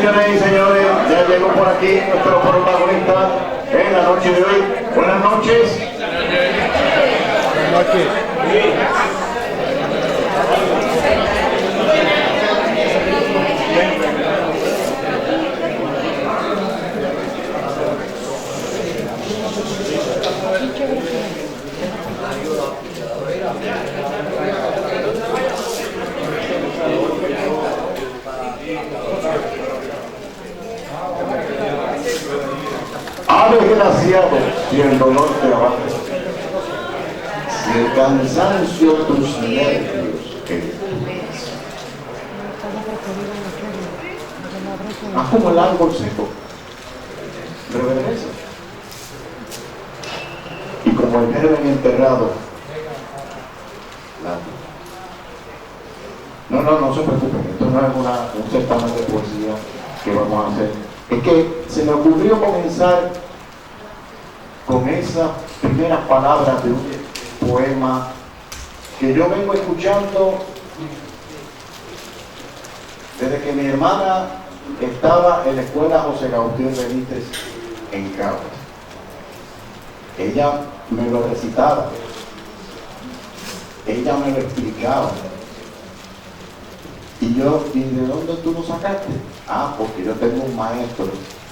Señoras y señores, ya llegó por aquí nuestro protagonista en la noche de hoy. Buenas noches. Buenas noches. Ha desgraciado si el dolor te abate, si el cansancio tus nervios entumece. Haz como el árbol seco, reverdece. Y como el germen enterrado, no se preocupen, esto no es un certamen de poesía que vamos a hacer. Es que se me ocurrió comenzar con esas primeras palabras de un poema que yo vengo escuchando desde que mi hermana estaba en la escuela José Gautier Benítez en Cabo. Ella me lo recitaba, ella me lo explicaba. ¿Y de dónde tú lo sacaste? Ah, porque yo tengo un maestro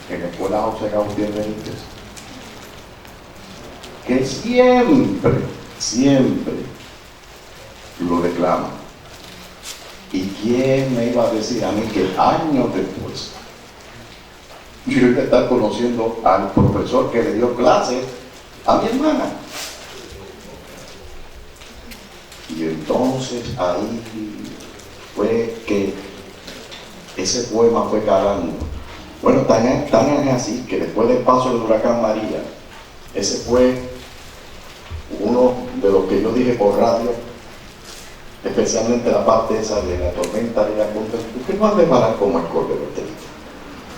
en la escuela José Gautier Benítez que siempre lo declama. ¿Y quién me iba a decir a mí que años después yo iba a estar conociendo al profesor que le dio clase a mi hermana? Y entonces ahí fue que ese poema fue calando. Bueno, tan es así que después del paso del huracán María, ese fue uno de los que yo dije por radio, especialmente la parte esa de la tormenta de la contra, porque no han de parar como el cordero triste,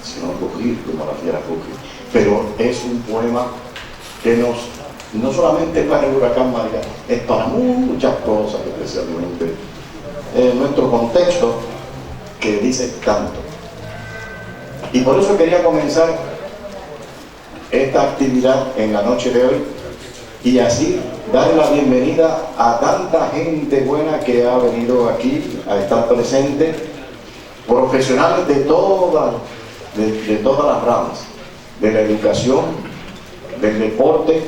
sino rugir como la fiera rugir. Pero es un poema que no solamente para el huracán María, es para muchas cosas, especialmente en nuestro contexto que dice tanto. Y por eso quería comenzar esta actividad en la noche de hoy y así dar la bienvenida a tanta gente buena que ha venido aquí a estar presente, profesionales de todas las ramas, de la educación, del deporte,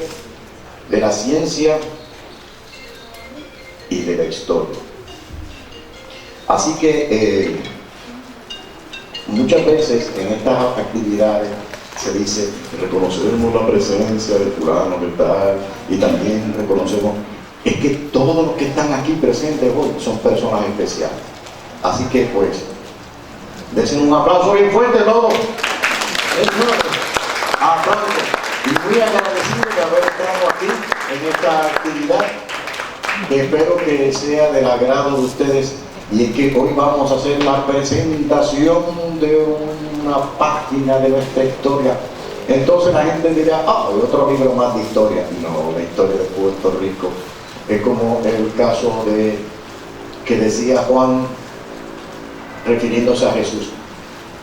de la ciencia y de la historia. Así que muchas veces en estas actividades se dice, reconocemos la presencia de fulano, de tal, y también reconocemos, es que todos los que están aquí presentes hoy son personas especiales. Así que pues, desen un aplauso bien fuerte a todos. Aplausos. Y muy agradecido de haber estado aquí en esta actividad, que espero que sea del agrado de ustedes. Y es que hoy vamos a hacer la presentación de una página de nuestra historia. Entonces la gente dirá, hay otro libro más de historia. No, la historia de Puerto Rico es como el caso que decía Juan refiriéndose a Jesús.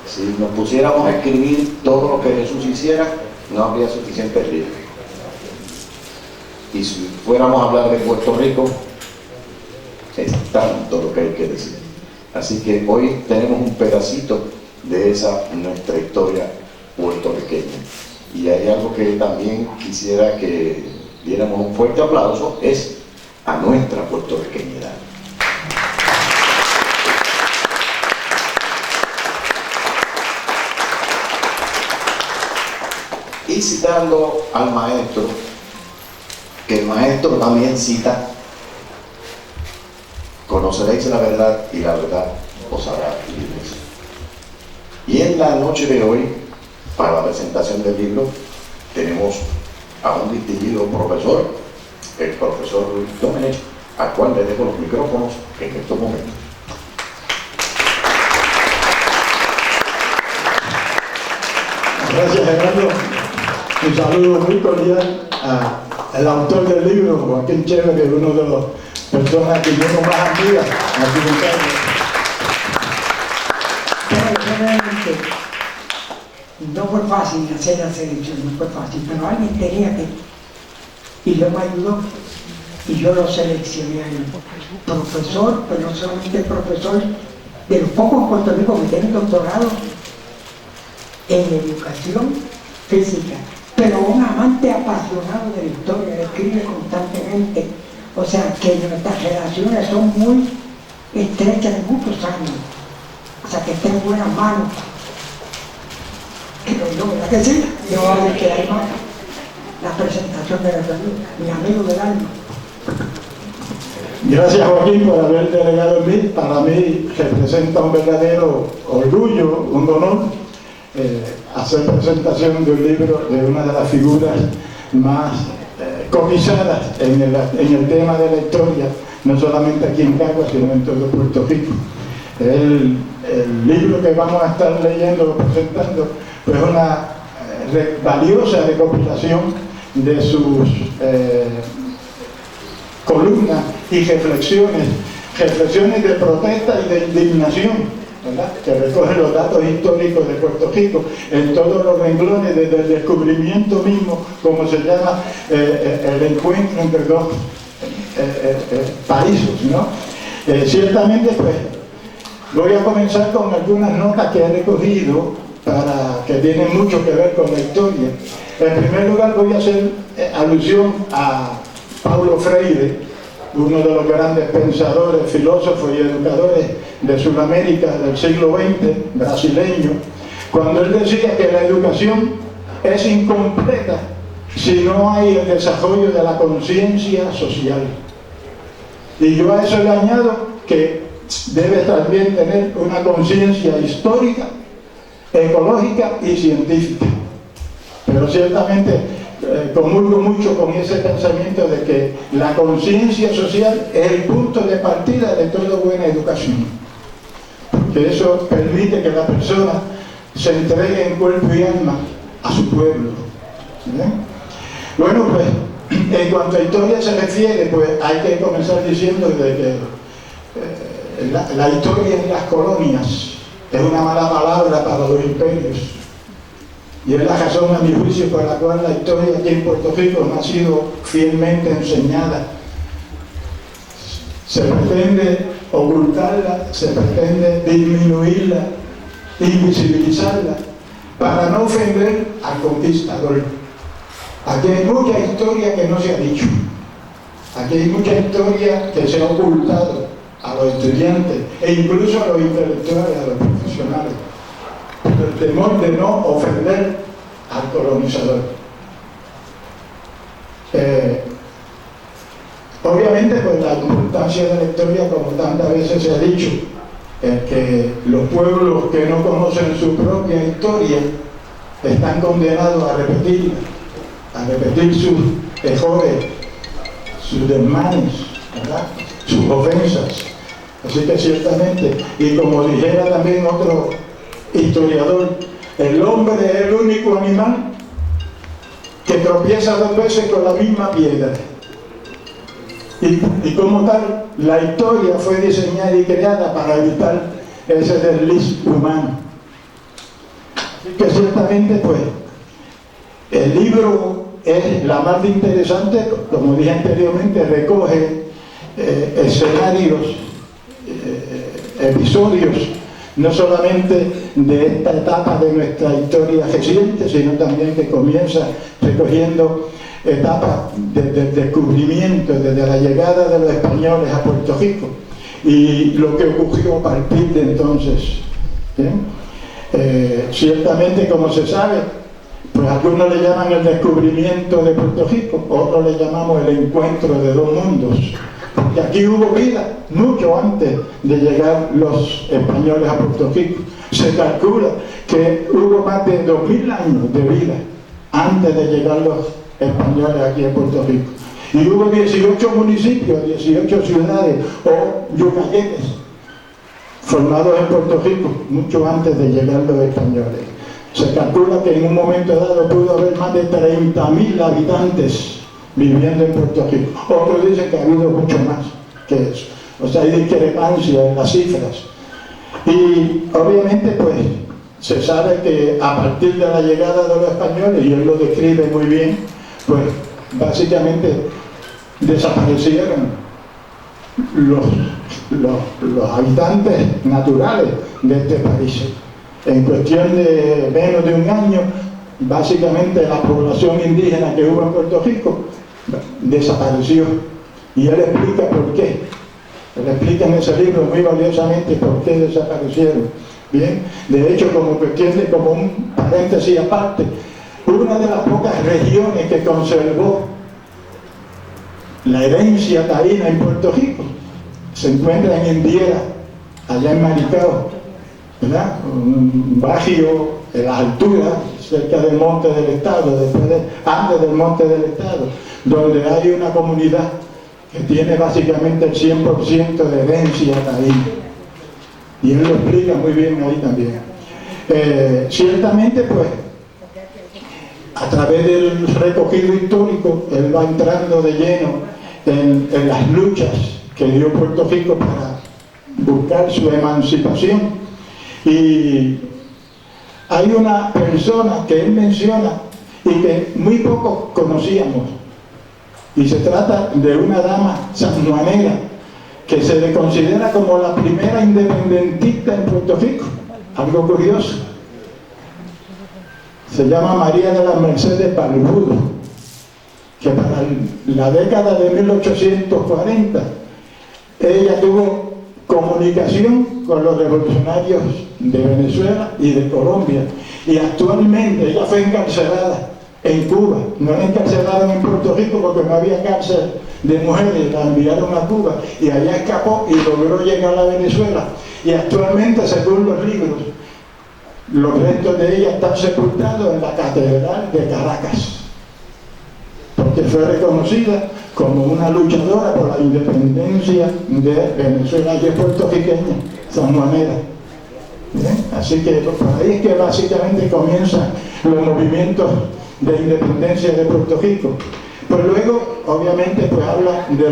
Si nos pusiéramos a escribir todo lo que Jesús hiciera, no habría suficiente libro. Y si fuéramos a hablar de Puerto Rico, es tanto lo que hay que decir. Así que hoy tenemos un pedacito de esa nuestra historia puertorriqueña. Y hay algo que también quisiera que diéramos un fuerte aplauso, es a nuestra puertorriqueñidad. Y citando al maestro, que el maestro también cita, conoceréis la verdad y la verdad os hará libres. Y en la noche de hoy, para la presentación del libro, tenemos a un distinguido profesor, el profesor Luis Domenech, al cual le dejo los micrófonos en estos momentos. Gracias, Gerardo. Un saludo muy cordial al autor del libro, Joaquín Chévere, que es uno de los personas que tengo más amigas aquí en Cali. No fue fácil hacer la selección, no fue fácil, pero alguien tenía que, y yo me ayudó, y yo lo seleccioné a él. Profesor, pero no solamente profesor, de los pocos en Puerto Rico que tienen doctorado en educación física, pero un amante apasionado de la historia, le escribe constantemente, o sea que nuestras relaciones son muy estrechas de muchos años, o sea que está en buenas manos. Creo yo, ¿verdad que sí? Yo voy a ver que hay más la presentación de mi amigo del alma. Gracias, Joaquín, por haber delegado en mí. Para mí representa un verdadero orgullo, un honor, hacer presentación de un libro de una de las figuras más cobijadas en el tema de la historia, no solamente aquí en Caguas, sino en todo Puerto Rico. El libro que vamos a estar leyendo o presentando pues es una valiosa recopilación de sus columnas y reflexiones de protesta y de indignación, ¿verdad?, que recogen los datos históricos de Puerto Rico en todos los renglones, desde el descubrimiento mismo, como se llama el encuentro entre dos países, ¿no? Ciertamente, pues, voy a comenzar con algunas notas que he recogido que tienen mucho que ver con la historia. En primer lugar, voy a hacer alusión a Paulo Freire, uno de los grandes pensadores, filósofos y educadores de Sudamérica del siglo XX, brasileño, cuando él decía que la educación es incompleta si no hay el desarrollo de la conciencia social. Y yo a eso le añado que debe también tener una conciencia histórica, ecológica y científica. Pero ciertamente comulgo mucho con ese pensamiento de que la conciencia social es el punto de partida de toda buena educación, porque eso permite que la persona se entregue en cuerpo y alma a su pueblo. ¿Bien? Bueno, pues en cuanto a historia se refiere, pues hay que comenzar diciendo de que la historia en las colonias es una mala palabra para los imperios, y es la razón, a mi juicio, por la cual la historia aquí en Puerto Rico no ha sido fielmente enseñada. Se pretende ocultarla, se pretende disminuirla, invisibilizarla, para no ofender al conquistador. Aquí hay mucha historia que no se ha dicho, aquí hay mucha historia que se ha ocultado a los estudiantes e incluso a los intelectuales, a los profesionales, por el temor de no ofender al colonizador. Obviamente, pues la importancia de la historia, como tantas veces se ha dicho, es que los pueblos que no conocen su propia historia están condenados a repetir sus errores, sus desmanes, ¿verdad?, sus ofensas. Así que ciertamente, y como dijera también otro historiador, el hombre es el único animal que tropieza 2 veces con la misma piedra. Y como tal, la historia fue diseñada y creada para evitar ese desliz humano. Así que ciertamente, pues, el libro es la más interesante, como dije anteriormente, recoge escenarios, episodios, no solamente de esta etapa de nuestra historia reciente, sino también que comienza recogiendo etapas del descubrimiento, desde la llegada de los españoles a Puerto Rico y lo que ocurrió a partir de entonces. Ciertamente, como se sabe, pues algunos le llaman el descubrimiento de Puerto Rico, otros le llamamos el encuentro de 2 mundos, porque aquí hubo vida mucho antes de llegar los españoles a Puerto Rico. Se calcula que hubo más de 2000 años de vida antes de llegar los españoles aquí en Puerto Rico. Y hubo 18 municipios, 18 ciudades o yucayetes formados en Puerto Rico mucho antes de llegar los españoles. Se calcula que en un momento dado pudo haber más de 30.000 habitantes viviendo en Puerto Rico. Otros dicen que ha habido mucho más que eso. O sea, hay discrepancia en las cifras. Y obviamente, pues, se sabe que a partir de la llegada de los españoles, y él lo describe muy bien, pues básicamente desaparecieron los habitantes naturales de este país. En cuestión de menos de un año, básicamente la población indígena que hubo en Puerto Rico desapareció. Y él explica por qué. Él explica en ese libro muy valiosamente por qué desaparecieron. Bien, de hecho, como un paréntesis aparte, una de las pocas regiones que conservó la herencia taína en Puerto Rico se encuentra en Indiera, allá en Maricao, ¿verdad? Un barrio en las alturas, cerca del Monte del Estado, antes del Monte del Estado, donde hay una comunidad que tiene básicamente el 100% de herencia taína. Y él lo explica muy bien ahí también. Ciertamente, pues, a través del recogido histórico, él va entrando de lleno en las luchas que dio Puerto Rico para buscar su emancipación. Y hay una persona que él menciona y que muy poco conocíamos, y se trata de una dama sanjuanera que se le considera como la primera independentista en Puerto Rico. Algo curioso. Se llama María de las Mercedes Barbudo, que para la década de 1840 ella tuvo comunicación con los revolucionarios de Venezuela y de Colombia, y actualmente ella fue encarcelada en Cuba. No la encarcelaron en Puerto Rico porque no había cárcel de mujeres, la enviaron a Cuba y allá escapó y logró llegar a Venezuela, y actualmente, según los libros, los restos de ella están sepultados en la Catedral de Caracas, porque fue reconocida como una luchadora por la independencia de Venezuela. Y es puertorriqueña, sanjuanera. ¿Bien? Así que por ahí es que básicamente comienzan los movimientos de independencia de Puerto Rico. Pues luego, obviamente, pues habla de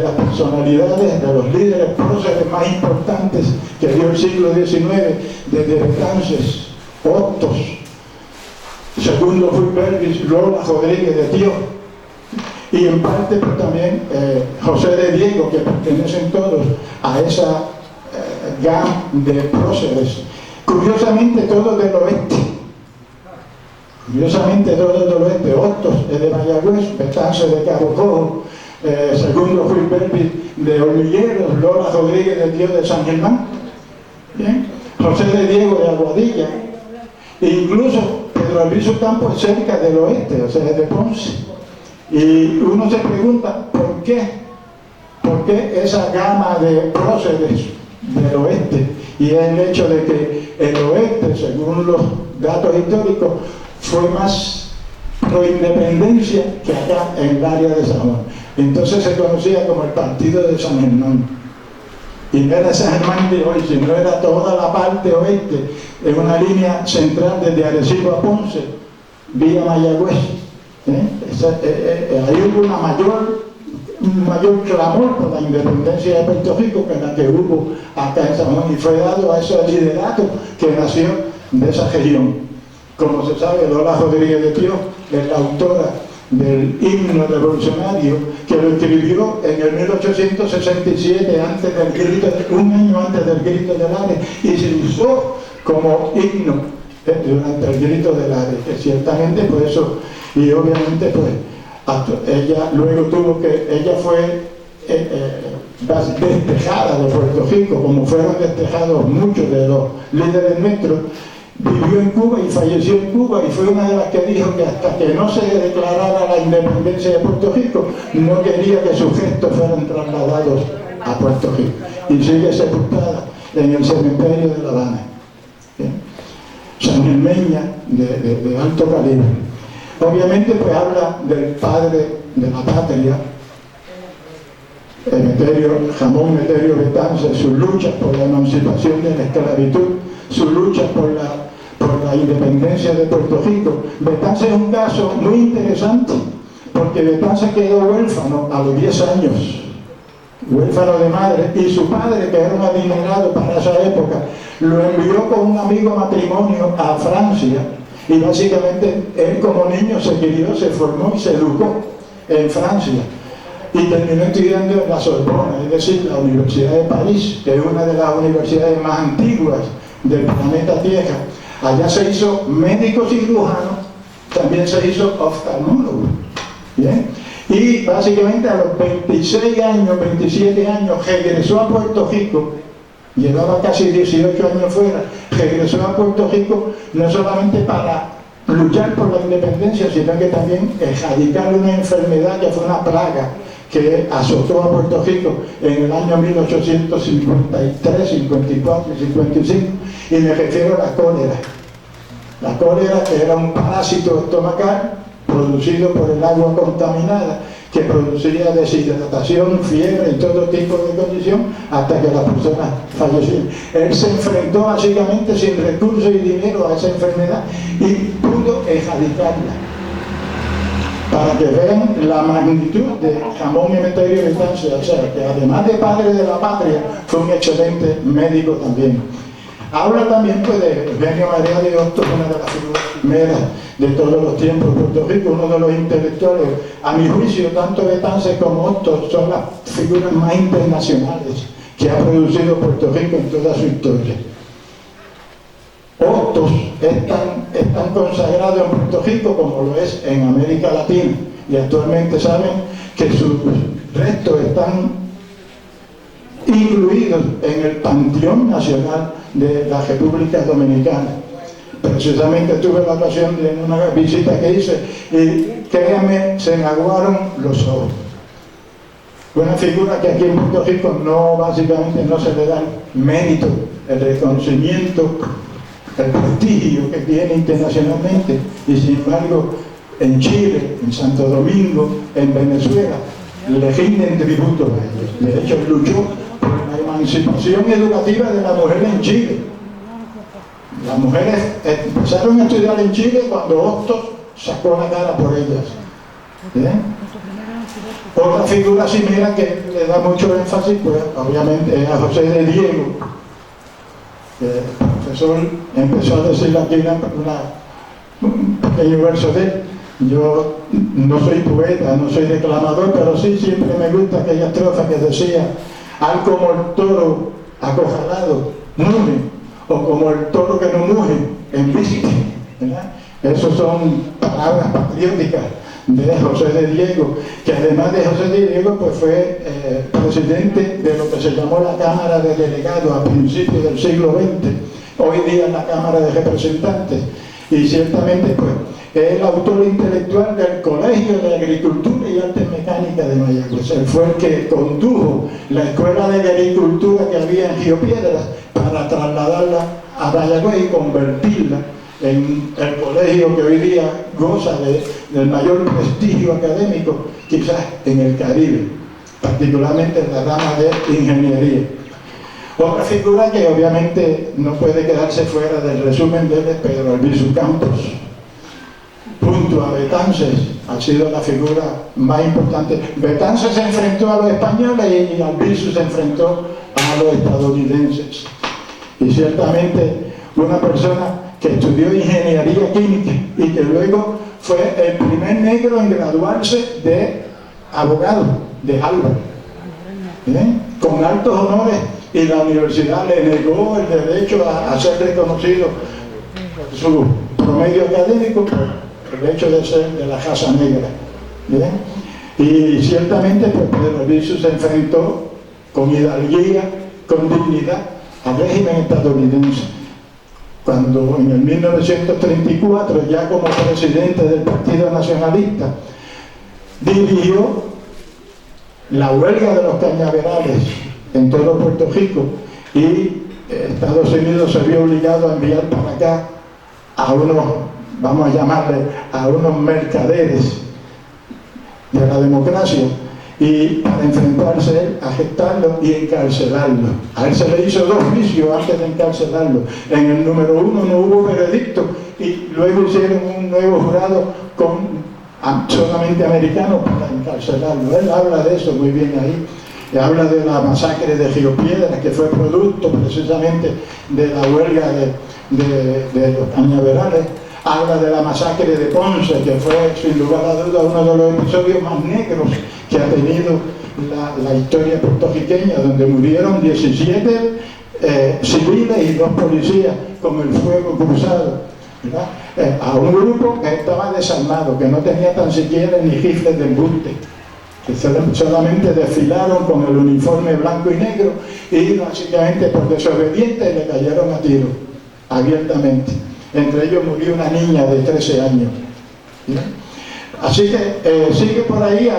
las personalidades, de los líderes próceres más importantes que dio el siglo XIX, desde Betances, Hostos, Segundo Fulbervis, Lola Rodríguez de Tío, y en parte pues también José de Diego, que pertenecen todos a esa gama de próceres. Curiosamente todos del oeste. Hostos es de Mayagüez, Betances de Cabo Cojo, Segundo Fulbervis de Hormigueros, Lola Rodríguez de Tío de San Germán, ¿bien? José de Diego de Aguadilla, e incluso Pedro Alviso Campos cerca del oeste, o sea, de Ponce. Y uno se pregunta ¿por qué esa gama de próceres del oeste? Y es el hecho de que el oeste, según los datos históricos, fue más pro independencia que acá en el área de San Juan. Entonces se conocía como el Partido de San Germán. Y no era San Germán de hoy, sino era toda la parte oeste, en una línea central desde Arecibo a Ponce, vía Mayagüez. Ahí hubo un mayor clamor por la independencia de Puerto Rico que la que hubo acá en San Juan, y fue dado a ese liderato que nació de esa región. Como se sabe, Lola Rodríguez de Tío es la autora del himno revolucionario, que lo escribió en el 1867, un año antes del Grito de Lares, y se usó como himno durante el Grito de Lares, que ciertamente pues eso, y obviamente pues ella luego ella fue despejada de Puerto Rico, como fueron despejados muchos de los líderes nuestros. Vivió en Cuba y falleció en Cuba, y fue una de las que dijo que hasta que no se declarara la independencia de Puerto Rico no quería que sus gestos fueran trasladados a Puerto Rico, y sigue sepultada en el cementerio de La Habana. Sangermeña de alto calibre. Obviamente pues habla del padre de la patria, Ramón Meterio Betances, sus luchas por la emancipación de la esclavitud, sus luchas por la independencia de Puerto Rico. Betances es un caso muy interesante, porque Betances quedó huérfano a los 10 años. huérfano de madre, y su padre, que era un adinerado para esa época, lo envió con un amigo matrimonio a Francia, y básicamente él como niño se crió, se formó y se educó en Francia, y terminó estudiando en la Sorbona, es decir, la Universidad de París, que es una de las universidades más antiguas del planeta Tierra. Allá se hizo médico cirujano, también se hizo oftalmólogo. ¿Bien? Y básicamente a los 26 años, 27 años, regresó a Puerto Rico, llevaba casi 18 años fuera, regresó a Puerto Rico no solamente para luchar por la independencia, sino que también erradicar una enfermedad que fue una plaga que azotó a Puerto Rico en el año 1853, 54 y 55, y me refiero a la cólera. La cólera, que era un parásito estomacal producido por el agua contaminada, que producía deshidratación, fiebre y todo tipo de condición hasta que la persona falleció. Él se enfrentó básicamente sin recursos y dinero a esa enfermedad y pudo erradicarla. Para que vean la magnitud de Ramón Emeterio Betances, o sea, que además de padre de la patria, fue un excelente médico también. Habla también pues, de Eugenio María de Hostos, una de las figuras primeras de todos los tiempos de Puerto Rico, uno de los intelectuales. A mi juicio, tanto Betances como Hostos son las figuras más internacionales que ha producido Puerto Rico en toda su historia. Hostos es tan consagrado en Puerto Rico como lo es en América Latina, y actualmente saben que sus restos están incluidos en el Panteón Nacional de la República Dominicana. Precisamente tuve la ocasión de una visita que hice y créanme, se me aguaron los ojos. Una figura que aquí en Puerto Rico básicamente no se le da el mérito, el reconocimiento, el prestigio que tiene internacionalmente, y sin embargo en Chile, en Santo Domingo, en Venezuela, le rinden tributo a ellos. De hecho, luchó por la emancipación educativa de la mujer en Chile. Las mujeres empezaron a estudiar en Chile cuando Hostos sacó la cara por ellas. ¿Bien? Otra figura similar que le da mucho énfasis, pues obviamente es a José de Diego. El profesor empezó a decir aquí un pequeño verso de él. Yo no soy poeta, no soy declamador, pero sí siempre me gusta aquella estrofa que decía: al como el toro acorralado muge, o como el toro que no muge embiste. Esas son palabras patrióticas de José de Diego, que además de José de Diego pues fue presidente de lo que se llamó la Cámara de Delegados a principios del siglo XX, hoy día la Cámara de Representantes, y ciertamente pues es el autor intelectual del Colegio de Agricultura y Artes Mecánicas de Mayagüez. Él fue el que condujo la Escuela de Agricultura que había en Río Piedras para trasladarla a Mayagüez y convertirla en el colegio que hoy día goza del mayor prestigio académico, quizás en el Caribe, particularmente en la rama de ingeniería. Otra figura que obviamente no puede quedarse fuera del resumen de él es Pedro Albizu Campos. Junto a Betances ha sido la figura más importante. Betances se enfrentó a los españoles y Albizu se enfrentó a los estadounidenses. Y ciertamente una persona que estudió ingeniería química y que luego fue el primer negro en graduarse de abogado de Harvard, con altos honores, y la universidad le negó el derecho a ser reconocido por su promedio académico por el hecho de ser de la raza negra. ¿Bien? Y ciertamente pues, Pedro Albizu se enfrentó con hidalguía, con dignidad al régimen estadounidense. Cuando en el 1934, ya como presidente del Partido Nacionalista, dirigió la huelga de los cañaverales en todo Puerto Rico, y Estados Unidos se vio obligado a enviar para acá a unos, vamos a llamarle, a unos mercaderes de la democracia, y para enfrentarse a él, arrestarlo y encarcelarlo. A él se le hizo 2 juicios antes de encarcelarlo. En el número 1 no hubo veredicto, y luego hicieron un nuevo jurado solamente americano para encarcelarlo. Él habla de eso muy bien ahí. habla de la masacre de Río Piedras, que fue producto precisamente de la huelga de los cañaverales. Habla de la masacre de Ponce, que fue sin lugar a dudas uno de los episodios más negros que ha tenido la historia puertorriqueña, donde murieron 17 civiles y 2 policías con el fuego cruzado, ¿verdad? A un grupo que estaba desarmado, que no tenía tan siquiera ni rifles de embuste, que solamente desfilaron con el uniforme blanco y negro y básicamente por desobedientes le cayeron a tiro abiertamente. Entre ellos murió una niña de 13 años. ¿Sí? Así que sigue por ahí,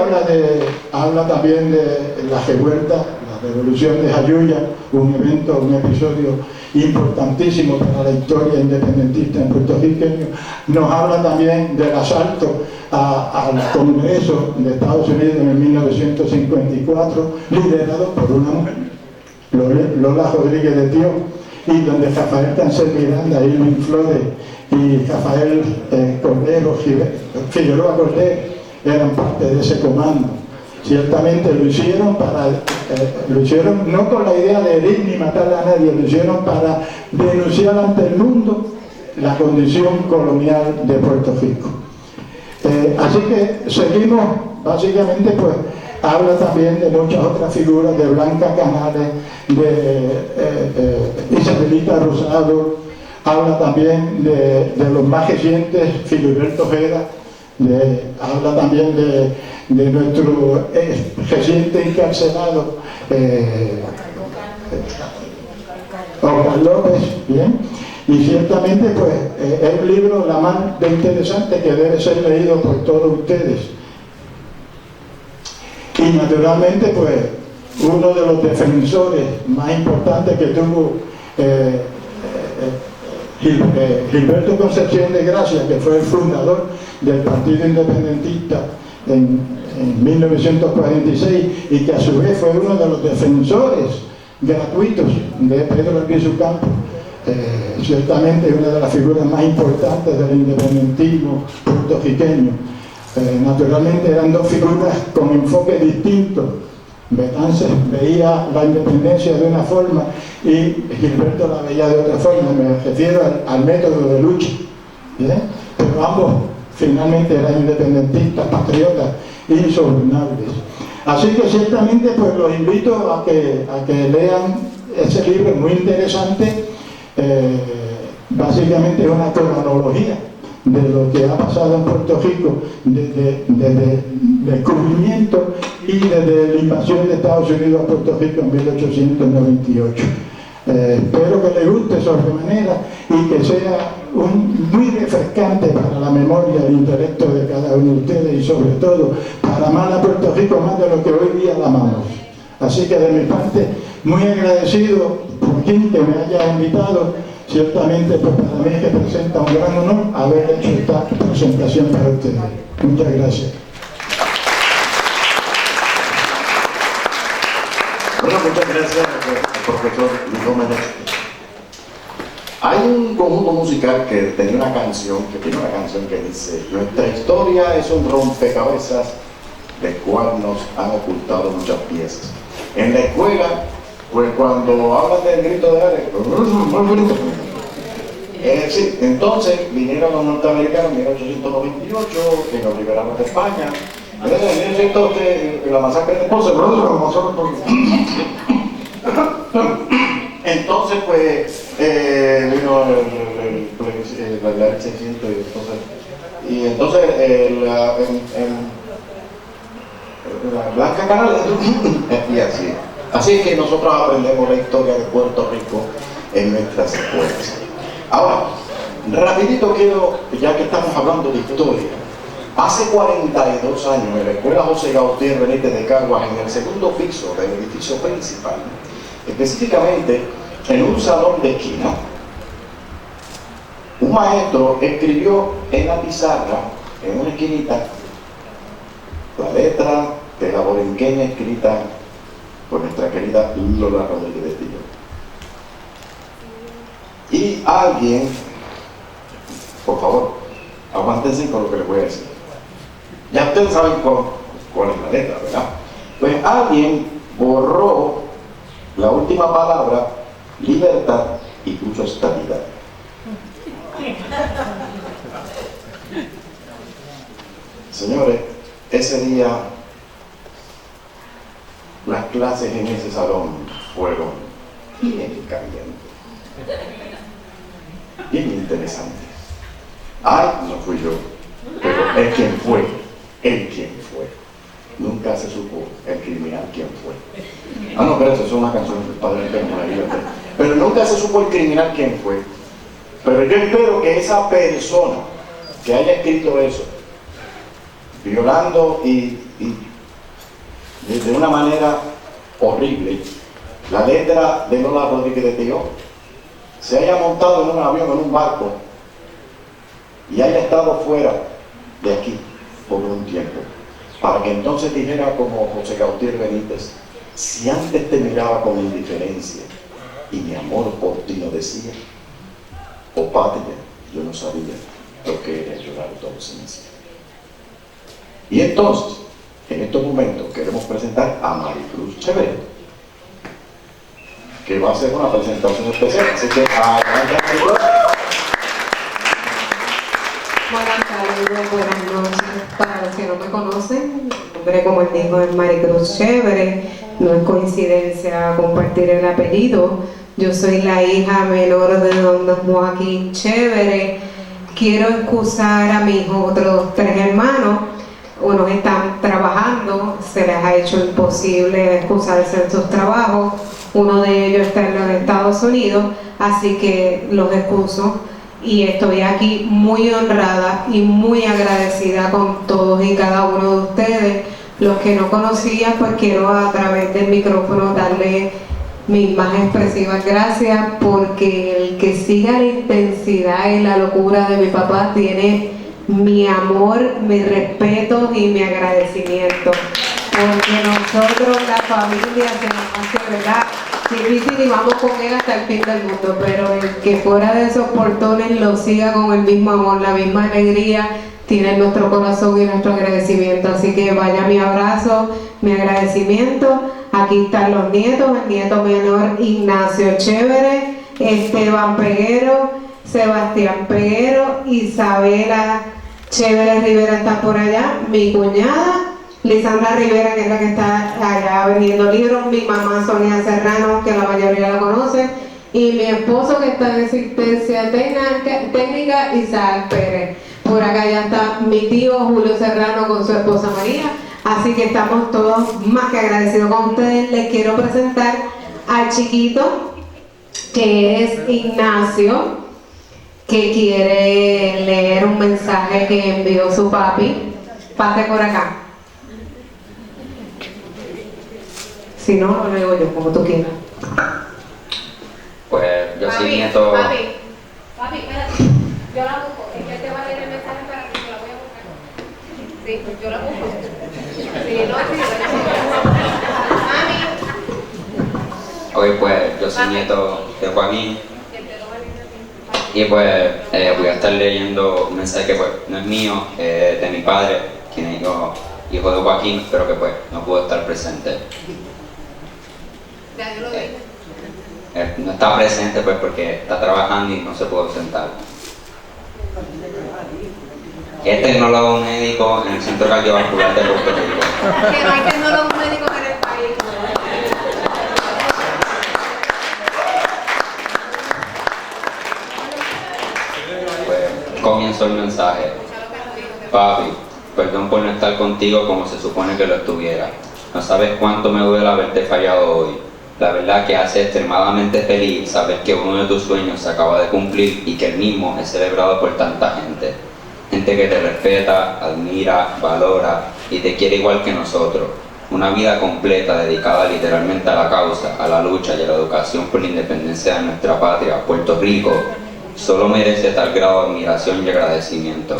habla también de la revuelta, la revolución de Jayuya, un evento, un episodio importantísimo para la historia independentista en Puerto Rico. Nos habla también del asalto al Congreso de Estados Unidos en el 1954, liderado por una mujer, Lola Rodríguez de Tío, y donde Rafael Cancel Miranda, Irving Flores y Rafael Figueroa Cordero eran parte de ese comando. Ciertamente lo hicieron no con la idea de herir ni matar a nadie, lo hicieron para denunciar ante el mundo la condición colonial de Puerto Rico. Así que seguimos, básicamente, pues habla también de muchas otras figuras, de Blanca Canales, de Isabelita Rosado, habla también de los más recientes, Filiberto Ojeda, habla también de nuestro reciente encarcelado Oscar López, ¿bien? Y ciertamente pues es un libro la más de interesante que debe ser leído por todos ustedes. Y naturalmente pues uno de los defensores más importantes que tuvo Gilberto Concepción de Gracia, que fue el fundador del Partido Independentista en 1946 y que a su vez fue uno de los defensores gratuitos de Pedro Albizu Campos, ciertamente una de las figuras más importantes del independentismo puertorriqueño. Naturalmente eran dos figuras con enfoques distintos. Betances veía la independencia de una forma y Gilberto la veía de otra forma. Me refiero al método de lucha, ¿bien? Pero ambos finalmente eran independentistas, patriotas, insobornables. Así que ciertamente pues los invito a que lean ese libro, es muy interesante. Básicamente es una cronología de lo que ha pasado en Puerto Rico desde el descubrimiento y desde la invasión de Estados Unidos a Puerto Rico en 1898. Espero que les guste sobremanera y que sea muy refrescante para la memoria y el intelecto de cada uno de ustedes y sobre todo para amar a Puerto Rico más de lo que hoy día la amamos. Así que de mi parte, muy agradecido por quien que me haya invitado. Ciertamente pues para mí representa un gran honor haber hecho esta presentación para ustedes. Muchas gracias. Bueno, muchas gracias al profesor Luis Gómez. Hay un conjunto musical que tiene una canción que dice: nuestra historia es un rompecabezas del cual nos han ocultado muchas piezas. En la escuela, pues cuando hablan del grito de Ares, sí, entonces vinieron los norteamericanos en 1898, que nos liberaron de España. Entonces, la masacre de Ponce, entonces pues vino la 600 y entonces la Blanca Canal y así. Así es que nosotros aprendemos la historia de Puerto Rico en nuestras escuelas. Ahora, rapidito quiero, ya que estamos hablando de historia, hace 42 años en la escuela José Gautier Benítez de Caguas, en el segundo piso del edificio principal, específicamente en un salón de esquina, un maestro escribió en la pizarra, en una esquinita, la letra de la borinqueña escrita por nuestra querida Lola Rodríguez de Tío. Y alguien, por favor, aguántense con lo que les voy a decir. Ya ustedes saben cuál es la letra, ¿verdad? Pues alguien borró la última palabra, libertad, y puso estabilidad. Señores, ese día las clases en ese salón fueron bien calientes, bien interesantes. Ay, no fui yo, pero el quien fue. Nunca se supo el criminal quién fue. Ah, no, pero eso es una canción del Padre Eterno, la libertad. Pero nunca se supo el criminal quién fue. Pero yo espero que esa persona que haya escrito eso, violando y de una manera horrible la letra de Lola Rodríguez de Tío, se haya montado en un avión, en un barco, y haya estado fuera de aquí por un tiempo, para que entonces dijera como José Gautier Benítez: si antes te miraba con indiferencia y mi amor por ti no decía, oh patria, yo no sabía lo que era llorar tu ausencia. Y entonces, en estos momentos queremos presentar a Maricruz Chévere, que va a hacer una presentación especial, así que adelante, Maricruz. Buenas noches. Para los que no me conocen, mi nombre, como él dijo, es Maricruz Chévere. No es coincidencia compartir el apellido. Yo soy la hija menor de don Joaquín Chévere. Quiero excusar a mis otros 3 hermanos. Unos están trabajando, se les ha hecho imposible excusarse en sus trabajos. Uno de ellos está en los Estados Unidos, así que los excuso. Y estoy aquí muy honrada y muy agradecida con todos y cada uno de ustedes. Los que no conocía, pues quiero a través del micrófono darle mis más expresivas gracias, porque el que siga la intensidad y la locura de mi papá tiene mi amor, mi respeto y mi agradecimiento. Porque nosotros, la familia, se nos hace, ¿verdad?, difícil y vamos con él hasta el fin del mundo, pero el que fuera de esos portones lo siga con el mismo amor, la misma alegría, tiene nuestro corazón y nuestro agradecimiento. Así que vaya mi abrazo, mi agradecimiento. Aquí están los nietos: el nieto menor Ignacio Chévere, Esteban Peguero, Sebastián Peguero, Isabela Chévere Rivera está por allá, mi cuñada Lisandra Rivera, que es la que está allá vendiendo libros, mi mamá Sonia Serrano, que la mayoría la conoce, y mi esposo, que está en asistencia técnica, Isaac Pérez. Por acá ya está mi tío Julio Serrano con su esposa María. Así que estamos todos más que agradecidos con ustedes. Les quiero presentar al chiquito, que es Ignacio, que quiere leer un mensaje que envió su papi. Pase por acá. Si no, lo leo yo, como tú quieras. Pues yo soy nieto. Papi, espérate. Yo la busco. Es que te va a leer el mensaje para que yo la voy a buscar. Sí, pues yo la busco. Sí, no, sí, Hoy pues yo soy nieto de Joaquín. Y pues voy a estar leyendo un mensaje que pues no es mío, es de mi padre, quien es hijo de Joaquín, pero que pues no pudo estar presente. ya yo lo dije. No está presente pues porque está trabajando y no se pudo sentar. Es tecnólogo médico en el Centro Cardiovascular de Puerto Rico. Que no hay tecnólogos médicos en el país. Pues comienzo el mensaje. Papi, perdón por no estar contigo como se supone que lo estuviera. No sabes cuánto me duele haberte fallado hoy. La verdad que hace extremadamente feliz saber que uno de tus sueños se acaba de cumplir y que el mismo es celebrado por tanta gente. Gente que te respeta, admira, valora y te quiere igual que nosotros. Una vida completa dedicada literalmente a la causa, a la lucha y a la educación por la independencia de nuestra patria, Puerto Rico, solo merece tal grado de admiración y agradecimiento.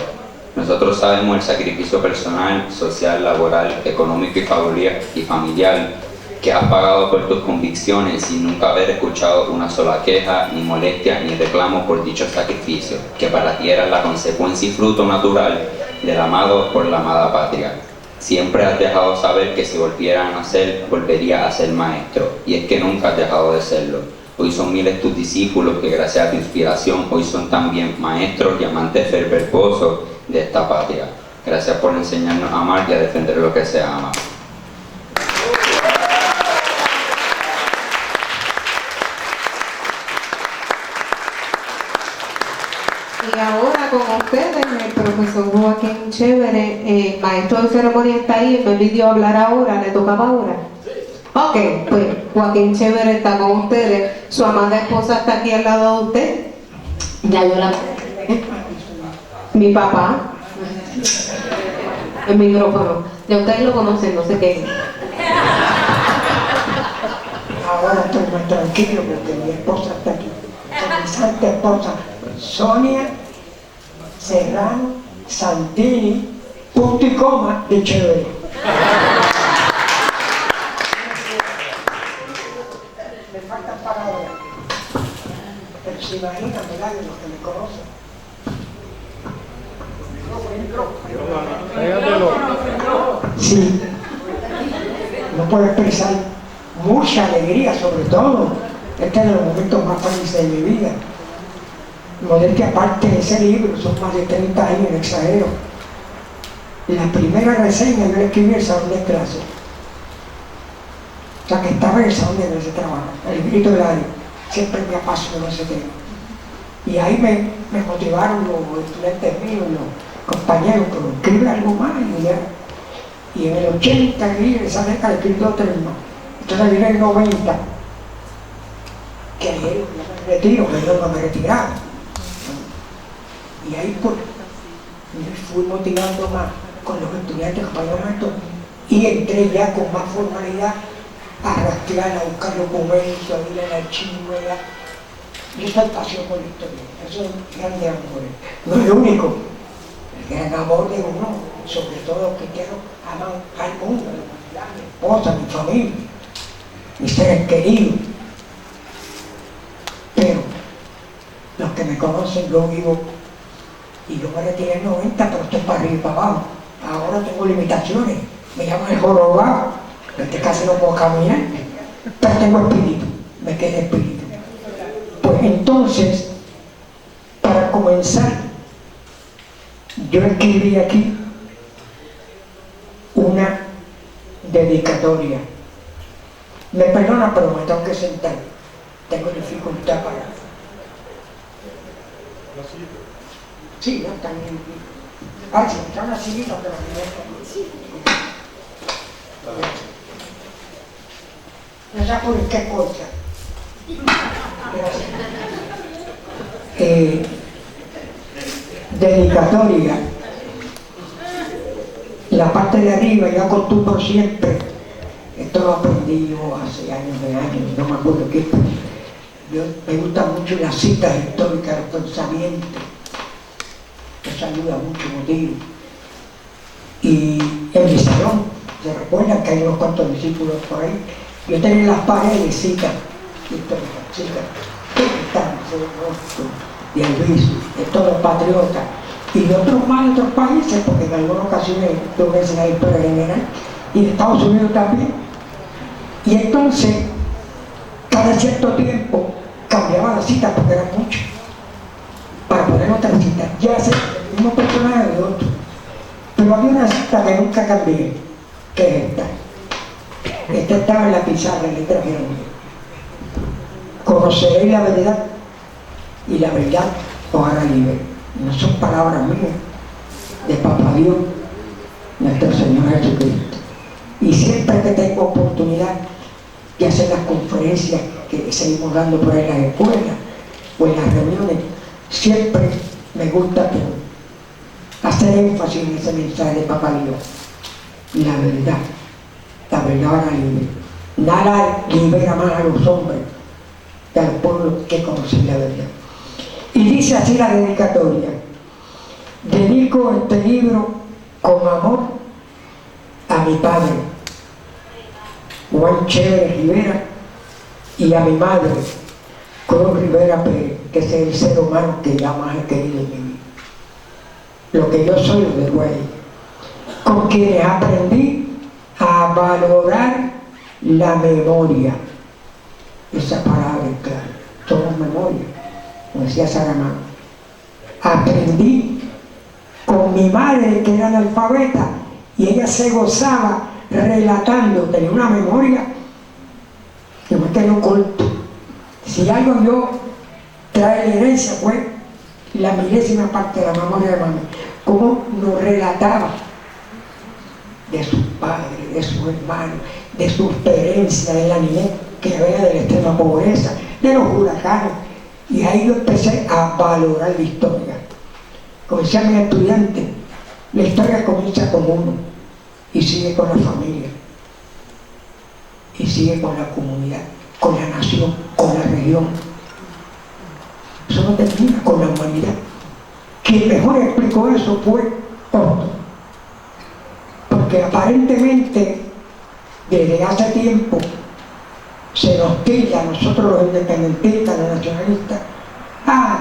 Nosotros sabemos el sacrificio personal, social, laboral, económico y familiar que has pagado por tus convicciones sin nunca haber escuchado una sola queja, ni molestia, ni reclamo por dicho sacrificio, que para ti era la consecuencia y fruto natural del amado por la amada patria. Siempre has dejado saber que si volviera a nacer, volvería a ser maestro. Y es que nunca has dejado de serlo. Hoy son miles tus discípulos que gracias a tu inspiración hoy son también maestros y amantes fervorosos de esta patria. Gracias por enseñarnos a amar y a defender lo que se ama. Y ahora con ustedes, el profesor Joaquín Chévere, maestro de ceremonia está ahí, me pidió hablar ahora, ¿le tocaba ahora? Ok, pues Joaquín Chévere está con ustedes, su amada esposa está aquí al lado de usted, ya yo la mi papá, el micrófono, ya ustedes lo conocen, no sé qué. Ahora estoy más tranquilo porque mi esposa está aquí, con mi santa esposa Sonia Serrano Santini, punto y coma de Chévere. Me faltan palabras, pero se imaginan, ¿verdad?, de los que me conocen. Sí, no puedo expresar mucha alegría, sobre todo, este es de los momentos más felices de mi vida. Modestia aparte de ese libro, son más de 30 años, no exagero. La primera reseña yo la escribí en el salón de clase. O sea, que estaba en el salón de clase trabajo, el grito del aire, siempre me apasionó ese tema. Y ahí me motivaron los estudiantes míos, los compañeros, pero escribe algo más y ya. Y en el 80, en esa década, escribí 2 o 3 más. Entonces viene el 90, que ahí me retiro, que yo no me retiraba. Y ahí pues, me fui motivando más con los estudiantes, compañeros, y entré ya con más formalidad a rastrear, a buscar documentos, a ir al archivo. Yo soy pasión por la historia, eso es un grande amor. No es lo único, el gran amor de uno, sobre todo que quiero amar al mundo, mi esposa, mi familia, mis seres queridos. Pero los que me conocen, yo vivo. Y yo me retiré en 90, pero estoy para arriba y para abajo. Ahora tengo limitaciones. Me llaman el jorobado. En este caso no puedo caminar. Pero tengo espíritu. Me quedé espíritu. Pues entonces, para comenzar, yo escribí aquí una dedicatoria. Me perdona, pero me tengo que sentar. Tengo dificultad para... Sí, yo también. Ah, sí, está una sillita, pero no sé por qué cosa. Dedicatoria. La parte de arriba yo acostumbro siempre. Esto lo aprendí yo hace años, no me acuerdo qué. Me gustan mucho las citas históricas, los pensamientos. Eso ayuda mucho, motivo. Y en mi salón, se recuerdan que hay unos cuantos discípulos por ahí, yo tenía las paredes citas históricas, de Alviso, de todos los patriotas, y de otros más de otros países, porque en algunas ocasiones tuve que enseñar historia general, y de Estados Unidos también. Y entonces, cada cierto tiempo, cambiaba la cita porque eran muchas, para poner otra cita, ya sea el mismo personaje de otro. Pero había una cita que nunca cambié, que es esta. Esta estaba en la pizarra, en letra grande. Conoceréis la verdad, y la verdad os hará libre. No son palabras mías, de Papá Dios, nuestro Señor Jesucristo. Y siempre que tengo oportunidad de hacer las conferencias que seguimos dando por ahí en las escuelas o en las reuniones, siempre me gusta hacer énfasis en ese mensaje de Papá Dios. La verdad hará libre. Nada libera más a los hombres que al pueblo que conoce la verdad. Y dice así la dedicatoria: dedico este libro con amor a mi padre, Juan Chévere Rivera, y a mi madre, Cruz Rivera Pérez, que es el ser humano que ya más he querido en mi vida. Lo que yo soy lo debo a ella. con quienes aprendí a valorar la memoria. Esa palabra es clara, somos memoria, como decía Saramago. Aprendí con mi madre, que era analfabeta, y ella se gozaba relatando, tenía una memoria que me quedó corto. Si algo yo trae la herencia fue la milésima parte de la memoria de mami, cómo nos relataba de sus padres, de sus hermanos, de su experiencia de la niñez, que había de la extrema pobreza, de los huracanes, y ahí yo empecé a valorar la historia. Como decía mi estudiante, la historia comienza con uno y sigue con la familia y sigue con la comunidad, con la nación, con la región. Eso no termina con la humanidad. Quien mejor explicó eso fue Orton, porque aparentemente desde hace tiempo se nos tira a nosotros los independentistas, los nacionalistas,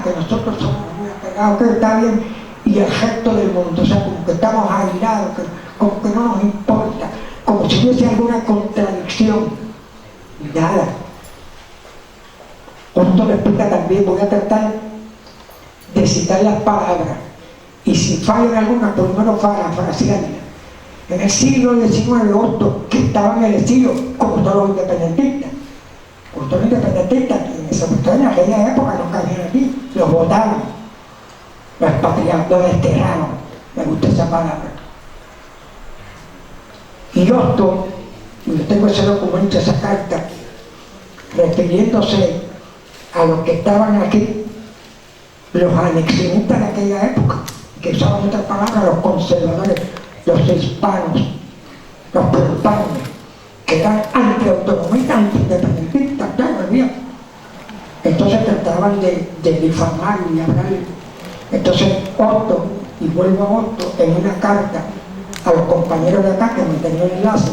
que nosotros somos muy apegados, que está bien, y el resto del mundo, o sea, como que estamos aislados, como que no nos importa, como si hubiese alguna contradicción. Nada. Esto lo explica también, voy a tratar de citar las palabras, y si fallan algunas, por lo menos parafrasearlas. En el siglo XIX, Otto, que estaba en el exilio, como todos los independentistas, en aquella época no cabían aquí, los votaron, los expatriados, los desterraron, me gusta esa palabra. Y Otto, y yo tengo ese documento, esa carta, refiriéndose a los que estaban aquí, los anexionistas de aquella época, que usaban otras palabras, los conservadores, los hispanos, los preocupados, que eran antiautonomistas, antiindependentistas, ya no había. Entonces trataban de difamar y hablar. Entonces Otto, y vuelvo a Otto, en una carta a los compañeros de acá que me tenían el enlace,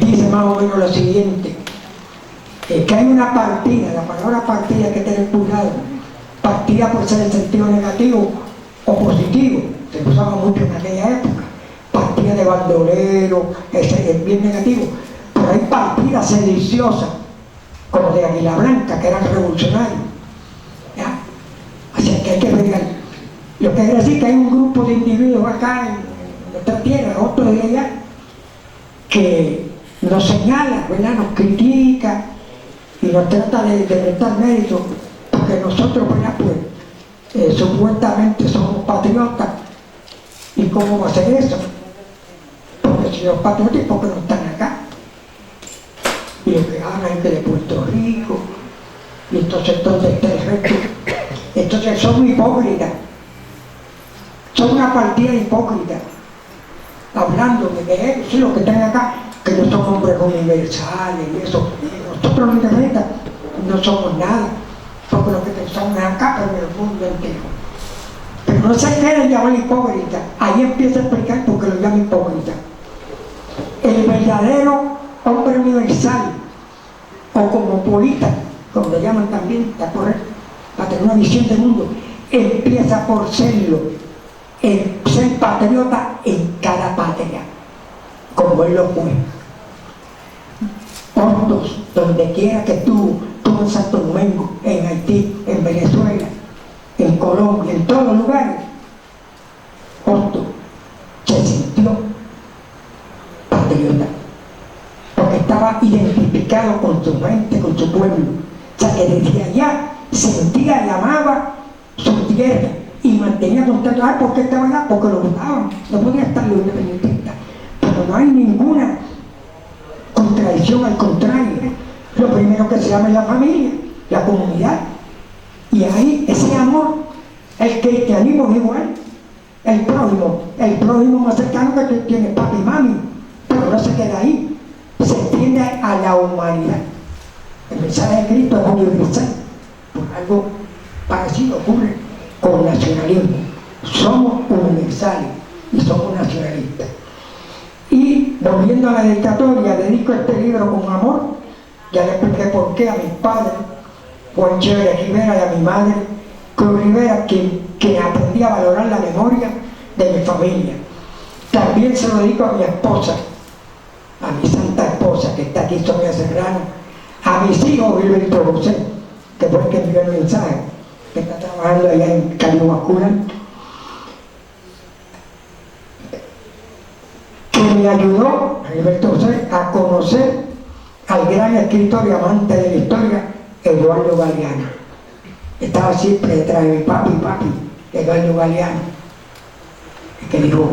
dice más o menos lo siguiente, que hay una partida, la palabra partida hay que tener cuidado, partida puede ser en sentido negativo o positivo, se usaba mucho en aquella época, partida de bandolero, es bien negativo, pero hay partidas sediciosas, como de Águila Blanca, que eran revolucionarios, ¿ya? Así que hay que ver, lo que quiere decir que hay un grupo de individuos acá en nuestra tierra, otro de allá, que nos señala, ¿verdad? Nos critica y nos trata de restar mérito, porque nosotros, ¿verdad? Pues supuestamente somos patriotas. ¿Y cómo va a ser eso? Porque si los patriotas, ¿por qué no están acá? Y lo que habla gente de Puerto Rico, y entonces está el resto. Entonces son hipócritas, son una partida hipócrita, hablando de que ellos, sí, los que están acá, que no son hombres universales y eso. Nosotros los independentistas no somos nada, porque lo que pensamos es acá, pero en el mundo entero. Pero no se quieren llamar hipócrita, ahí empieza a explicar por qué lo llaman hipócrita. El verdadero hombre universal, o cosmopolita, como le llaman también, ¿está correcto? Para tener una visión del mundo, empieza por serlo, el ser patriota en cada patria, como él lo fue. Otros, donde quiera que estuvo en Santo Domingo, en Haití, en Venezuela, en Colombia, en todos los lugares, Otto se sintió patriota, porque estaba identificado con su gente, con su pueblo. O sea, que desde allá sentía y amaba su tierra y mantenía contacto. ¿Por qué estaba allá? Porque lo votaban. No podía estar los independentistas. Pero no hay ninguna contradicción, al contrario. Lo primero que se llama es la familia, la comunidad. Y ahí ese amor, el cristianismo es igual. El prójimo más cercano que tú tienes, papi y mami. Pero no se queda ahí. Se extiende a la humanidad. El mensaje de Cristo es universal. Por algo parecido ocurre con el nacionalismo. Somos universales y somos nacionalistas. Y volviendo a la dedicatoria, dedico este libro con amor. Ya le expliqué por qué a mis padres, Juan Chévere Rivera, y a mi madre, Cruz Rivera, quien aprendí a valorar la memoria, de mi familia. También se lo dedico a mi esposa, a mi santa esposa que está aquí, Sonia Serrano, a mis hijos, Gilberto José, que fue el que envió el mensaje, que está trabajando allá en Cardiovascular, que me ayudó, Gilberto José, a conocer al gran escritor y amante de la historia, Eduardo Galeano. Estaba siempre detrás de mi papi, Eduardo Galeano, el que dijo,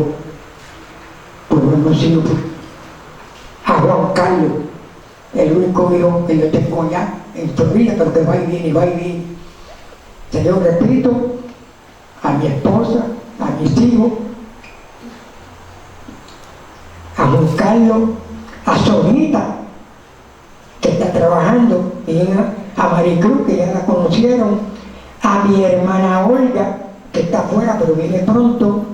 pues bueno, sí, a Juan Carlos, el único hijo que yo tengo allá en Florida, pero que va y viene, va y viene. Yo repito, a mi esposa, a mis hijos, a Juan Carlos, a Sonita, que está trabajando, y a Maricruz, que ya la conocieron, a mi hermana Olga, que está afuera pero viene pronto,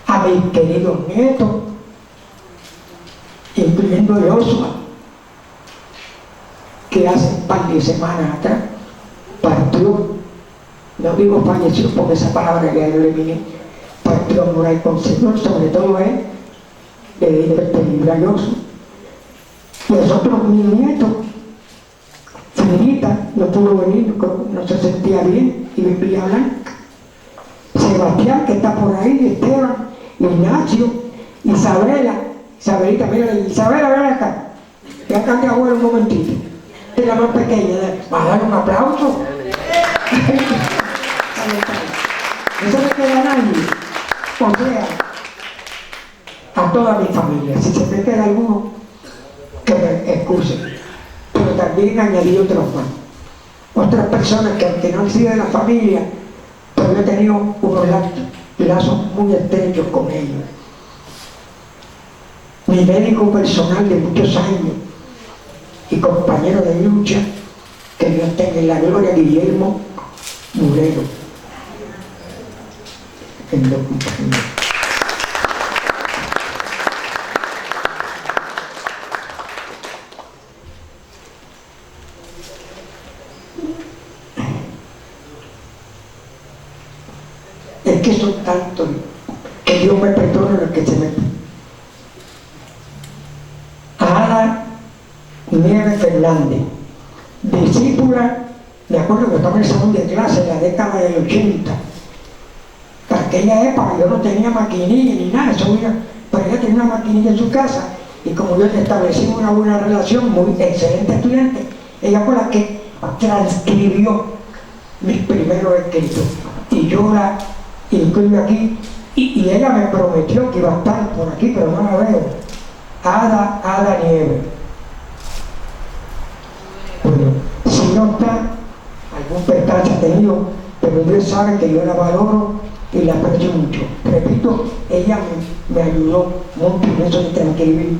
a mis queridos nietos, incluyendo Joshua, que hace un par de semanas atrás partió, no digo falleció porque esa palabra ya yo le vine, partió a morar con el Señor, sobre todo a él, le digo el peligro a Joshua. Los otros mis nietos, Finita no pudo venir, no se sentía bien y vivía blanca. Sebastián, que está por ahí, Esteban, Ignacio, Isabelita, mira, Isabela, ven acá. Voy a cambiar abuelo un momentito. Es la más pequeña, va a dar un aplauso. No se me queda nadie. O sea, a toda mi familia. Si se me queda alguno, que me excusen. Pero también añadí otros más. Otras personas que aunque no han sido de la familia, pero he tenido unos lazos muy estrechos con ellos. Mi médico personal de muchos años y compañero de lucha, que Dios tenga en la gloria, Guillermo Murero. El compañero. Es que son tantos que Dios me perdone los que se me... Ana Nieves Fernández, discípula, me acuerdo que estaba en el salón de clase en la década del 80. Para aquella época yo no tenía maquinilla ni nada, pero ella tenía una maquinilla en su casa y como yo establecimos una buena relación, muy excelente estudiante, ella fue la que transcribió mis primeros escritos y yo la incluyo aquí y ella me prometió que iba a estar por aquí, pero no la veo. Ada Nieves. Bueno, si no está, algún percance ha tenido, pero Dios sabe que yo la valoro y la aprecio mucho. Repito, ella me ayudó mucho en eso de transcribir.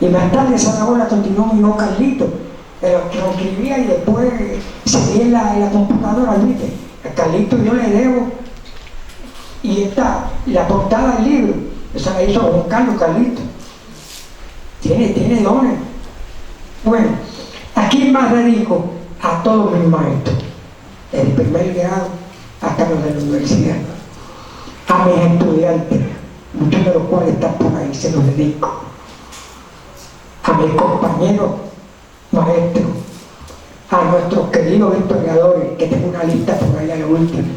Y más tarde esa labor la continuó mi hijo Carlito, que lo escribía y después seguía en la computadora, ¿viste? A Carlito yo le debo, y está la portada del libro, esa la hizo Juan Carlos Carlito. Tiene dones. Bueno, ¿a quién más dedico? A todos mis maestros, del primer grado hasta los de la universidad. A mis estudiantes, muchos de los cuales están por ahí, se los dedico. A mis compañeros maestros, a nuestros queridos historiadores, que tengo una lista por ahí a la última.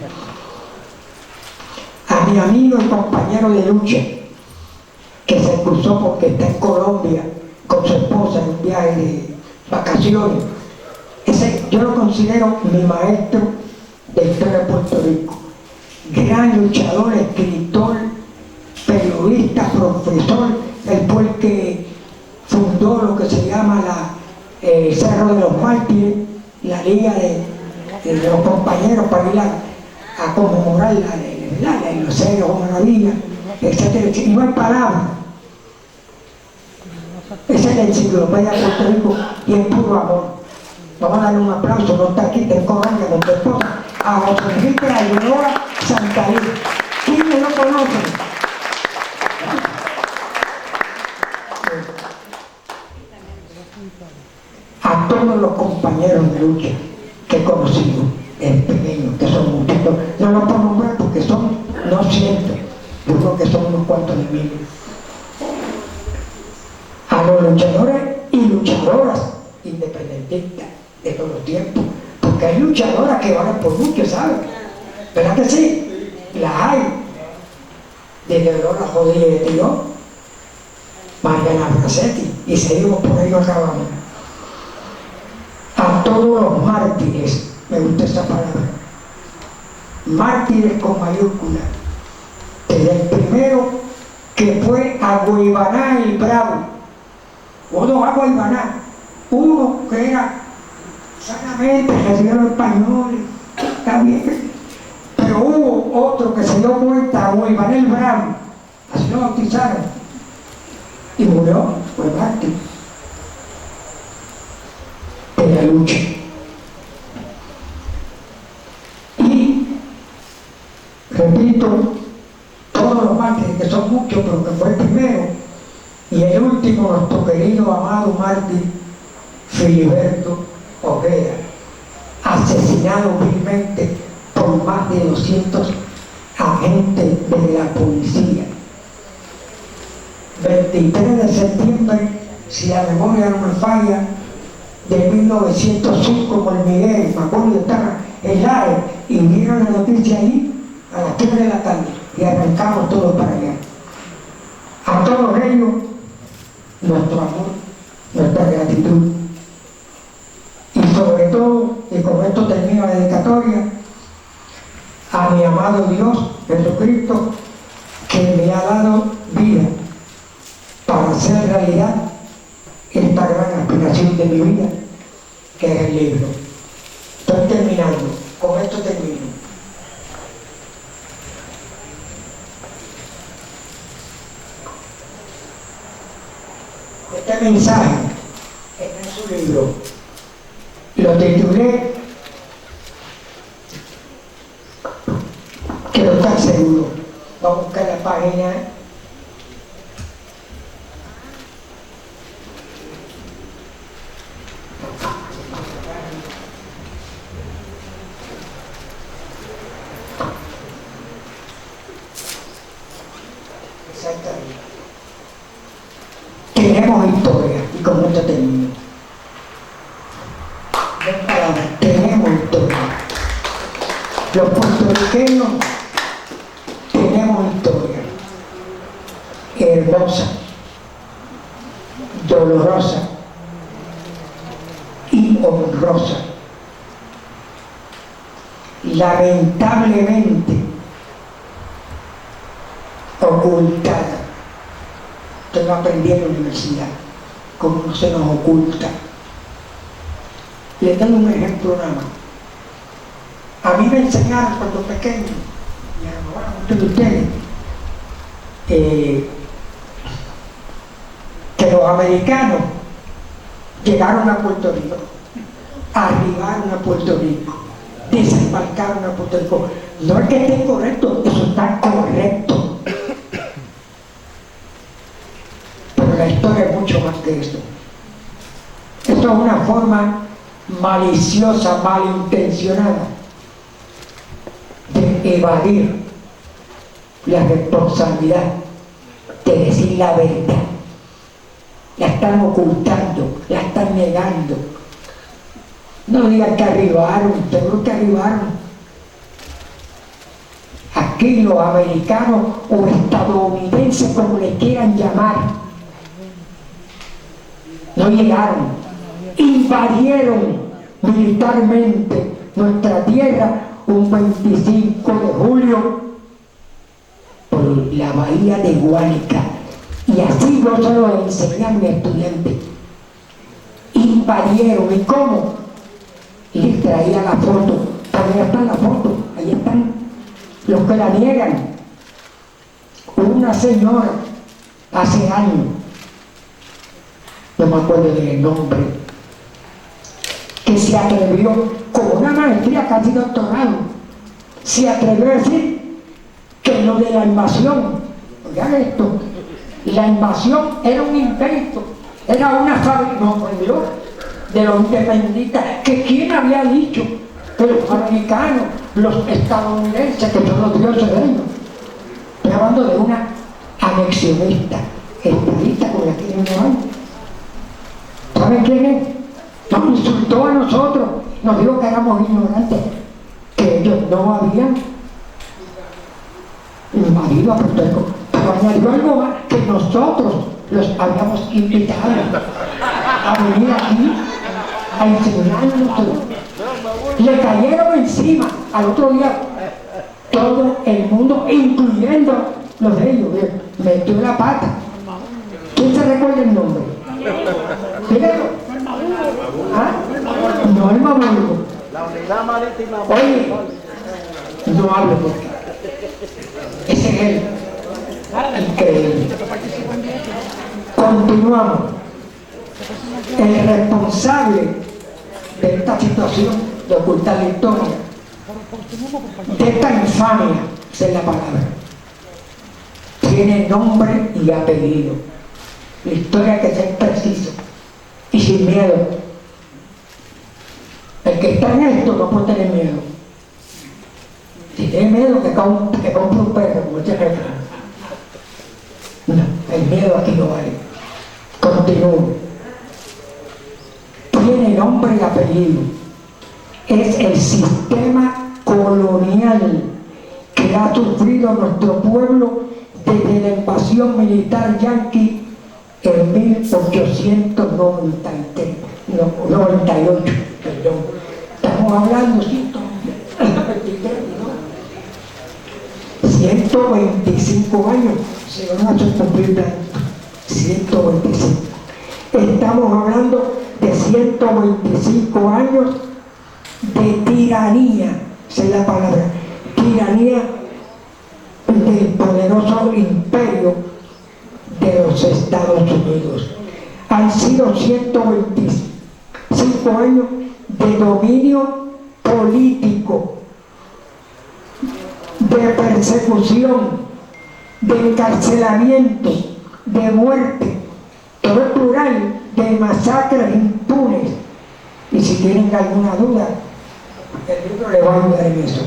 A mi amigo y compañero de lucha, que se cruzó porque está en Colombia con su esposa en un viaje de vacaciones. Ese yo lo considero mi maestro de historia de Puerto Rico. Gran luchador, escritor, periodista, profesor. Él fue el que fundó lo que se llama el Cerro de los Mártires, la liga de los compañeros para ir a conmemorar los ceros o maravillas, etc. Y no hay palabras. Esa es la enciclopedia de Puerto Rico y es puro amor. Vamos a darle un aplauso, no está aquí, está en Colombia con tu esposa, a José Enrique Aguilera Santaí. ¿Quiénes lo conocen? A todos los compañeros de lucha que he conocido, en pequeño, que son muchos, no los puedo nombrar porque son, no cientos, yo creo que son unos cuantos de miles. A los luchadores y luchadoras independentistas de todos los tiempos, porque hay luchadoras que valen por mucho, ¿sabes? ¿Verdad que sí? Las hay. Desde Lola Jodilla de Tío, Mariana Bracetti, y seguimos por ahí acabamos. A todos los mártires, me gusta esa palabra, mártires con mayúscula, desde el primero que fue a Guaybaná el Bravo, o no a Guaybaná, uno que era sanamente recibieron españoles, está bien, pero hubo otro que se dio cuenta a Guaybaná el Bravo, así lo bautizaron, y murió, fue mártir de la lucha. Y repito, todos los mártires, que son muchos, pero que fue el primero y el último, nuestro querido amado mártir Filiberto Ojeda, asesinado vilmente por más de 200 agentes de la policía. 23 de septiembre, si la memoria no me falla, de 1905, por Miguel, me acuerdo de estar en Lares, y vieron la noticia ahí a las 3 de la tarde, y arrancamos todos para allá. A todos ellos, nuestro amor, nuestra gratitud. Y sobre todo, y con esto termino la dedicatoria, a mi amado Dios, Jesucristo, que me ha dado vida para hacer realidad esta gran aspiración de mi vida, que es el libro. Estoy terminando, con esto termino. Este mensaje está en su libro. Lo titulé, quiero estar seguro. Vamos a buscar la página. Exactamente. Tenemos historia, y con esto termino. Dos palabras, tenemos historia. Los puertorriqueños tenemos historia. Hermosa, dolorosa y honrosa. Lamentablemente ocultada. Usted lo aprendí en la universidad, como no se nos oculta. Les doy un ejemplo nada más. A mí me enseñaron cuando pequeño, y ahora muchos de ustedes, que los americanos llegaron a Puerto Rico, arribaron a Puerto Rico, desembarcaron a Puerto Rico. No es que esté incorrecto, eso está correcto. Pero la historia es mucho más que esto. Esto es una forma maliciosa, malintencionada de evadir la responsabilidad de decir la verdad. La están ocultando, la están negando. No digan que arribaron, seguro que arribaron. Aquí los americanos o estadounidenses, como les quieran llamar, no llegaron, invadieron militarmente nuestra tierra un 25 de julio por la bahía de Guánica, y así yo se lo enseñé a mi estudiante. Invadieron, ¿y cómo? Y les traía la foto, también está la foto, ahí están los que la niegan. Una señora hace años, no me acuerdo del nombre, que se atrevió, con una maestría, casi doctorado, se atrevió a decir que lo de la invasión, oigan esto, la invasión era un invento, era una fábrica, no fue Dios, de los independentistas, que quién había dicho que los americanos, los estadounidenses, que son los dioses de ellos, pero hablando de una anexionista, estadista con la que no hay. ¿Saben quién es? Nos insultó a nosotros, nos dijo que éramos ignorantes, que ellos no habían invadido a Puerto Rico, pero añadió algo más, que nosotros los habíamos invitado a venir aquí a enseñarnos todo. Le cayeron encima al otro día todo el mundo, incluyendo los de ellos. Metió la pata. ¿Quién se recuerda el nombre? Dígalo. ¿Ah? No el Mamulgo. La unidad marítima. Oye, no hablo porque ese es él. Increíble. Continuamos. El responsable de esta situación de ocultar la historia, de esta infamia, esa es la palabra, tiene nombre y apellido. La historia hay que ser preciso y sin miedo. El que está en esto no puede tener miedo. Si tiene miedo, que compre un perro, como dice el refrán. No, el miedo aquí no vale. Continúo. Tiene nombre y apellido. Es el sistema colonial que ha sufrido nuestro pueblo desde la invasión militar yanqui en 1898, perdón. Estamos hablando 125 años, se van a cumplir 125. Estamos hablando de 125 años de tiranía, esa es la palabra, tiranía del poderoso imperio de los Estados Unidos. Han sido 125 años de dominio político, de persecución, de encarcelamiento, de muerte, todo es plural, de masacres impunes. Y si tienen alguna duda, el libro le va a ayudar en eso.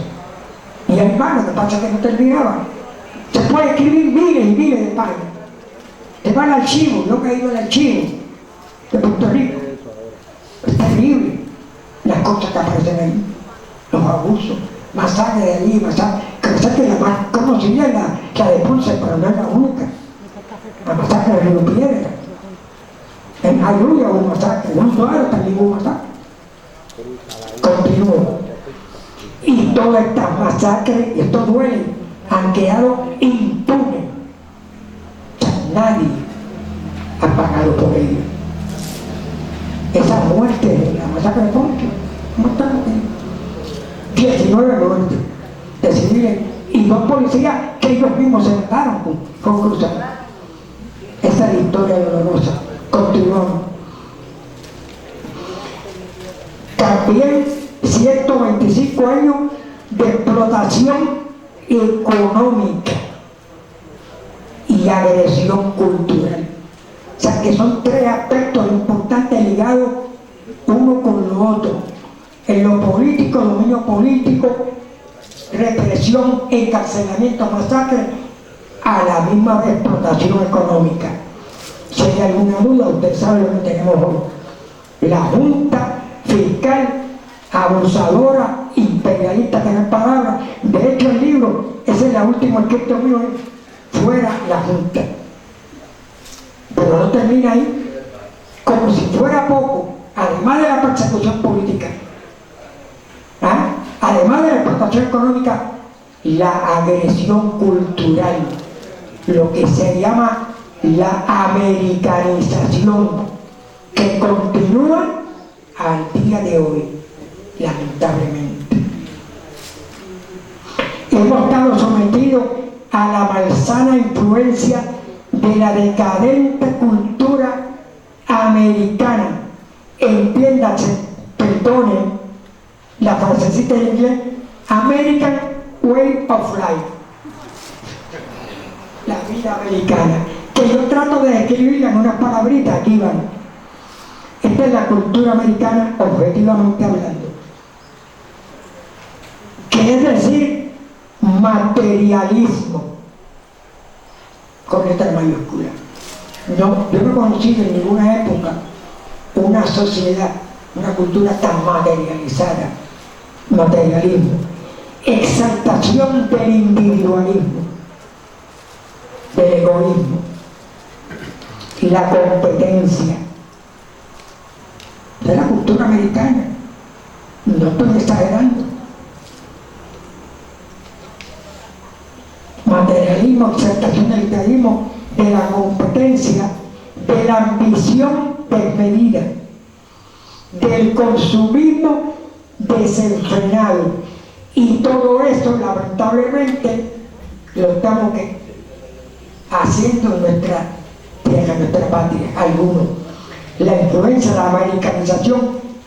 Y hermano, ¿qué pasa que no terminaba? Se puede escribir miles y miles de páginas. Te va al archivo, yo he ido al archivo de Puerto Rico. Es terrible las cosas que aparecen ahí, los abusos, masacres de allí, masacres, que la más conocida es la de Ponce, pero no es la única. La masacre de Río Piedra. En Ayuya hubo masacre, en un Duero también hubo masacre. Continúo. Y todas estas masacres, y esto duele, han quedado impunes. O sea, nadie ha pagado por ello. Esa muerte de la masacre de Ponce, ¿cómo están? 19 muertes de civiles y 2 policías que ellos mismos se mataron con cruzados. Esa es la historia dolorosa. Continuamos. También 125 años de explotación económica y agresión cultural. O sea que son 3 aspectos importantes ligados uno con lo otro. En lo político, dominio político, represión, encarcelamiento, masacre, a la misma vez explotación económica. Si hay alguna duda, usted sabe lo que tenemos hoy. La Junta Fiscal abusadora, imperialista, que no es palabra. De hecho, el libro, ese es el último escrito mío, fuera la Junta. Pero no termina ahí. Como si fuera poco, además de la persecución política, además de la explotación económica, la agresión cultural, lo que se llama la americanización, que continúa al día de hoy, lamentablemente. Hemos estado sometidos a la malsana influencia de la decadente cultura americana. Entiéndase, perdonen la frasecita en inglés, American Way of Life, la vida americana, que yo trato de describirla en unas palabritas. Aquí van. Esta es la cultura americana, objetivamente hablando, que es decir, materialismo, con letra mayúscula. No, yo no he conocido en ninguna época una sociedad, una cultura tan materializada, materialismo, exaltación del individualismo, del egoísmo, la competencia. De la cultura americana, no estoy exagerando. Materialismo, exaltación del individualismo, de la competencia, de la ambición desmedida, del consumismo desenfrenado. Y todo eso, lamentablemente, lo estamos haciendo en nuestra tierra, en nuestra patria, algunos. La influencia de la americanización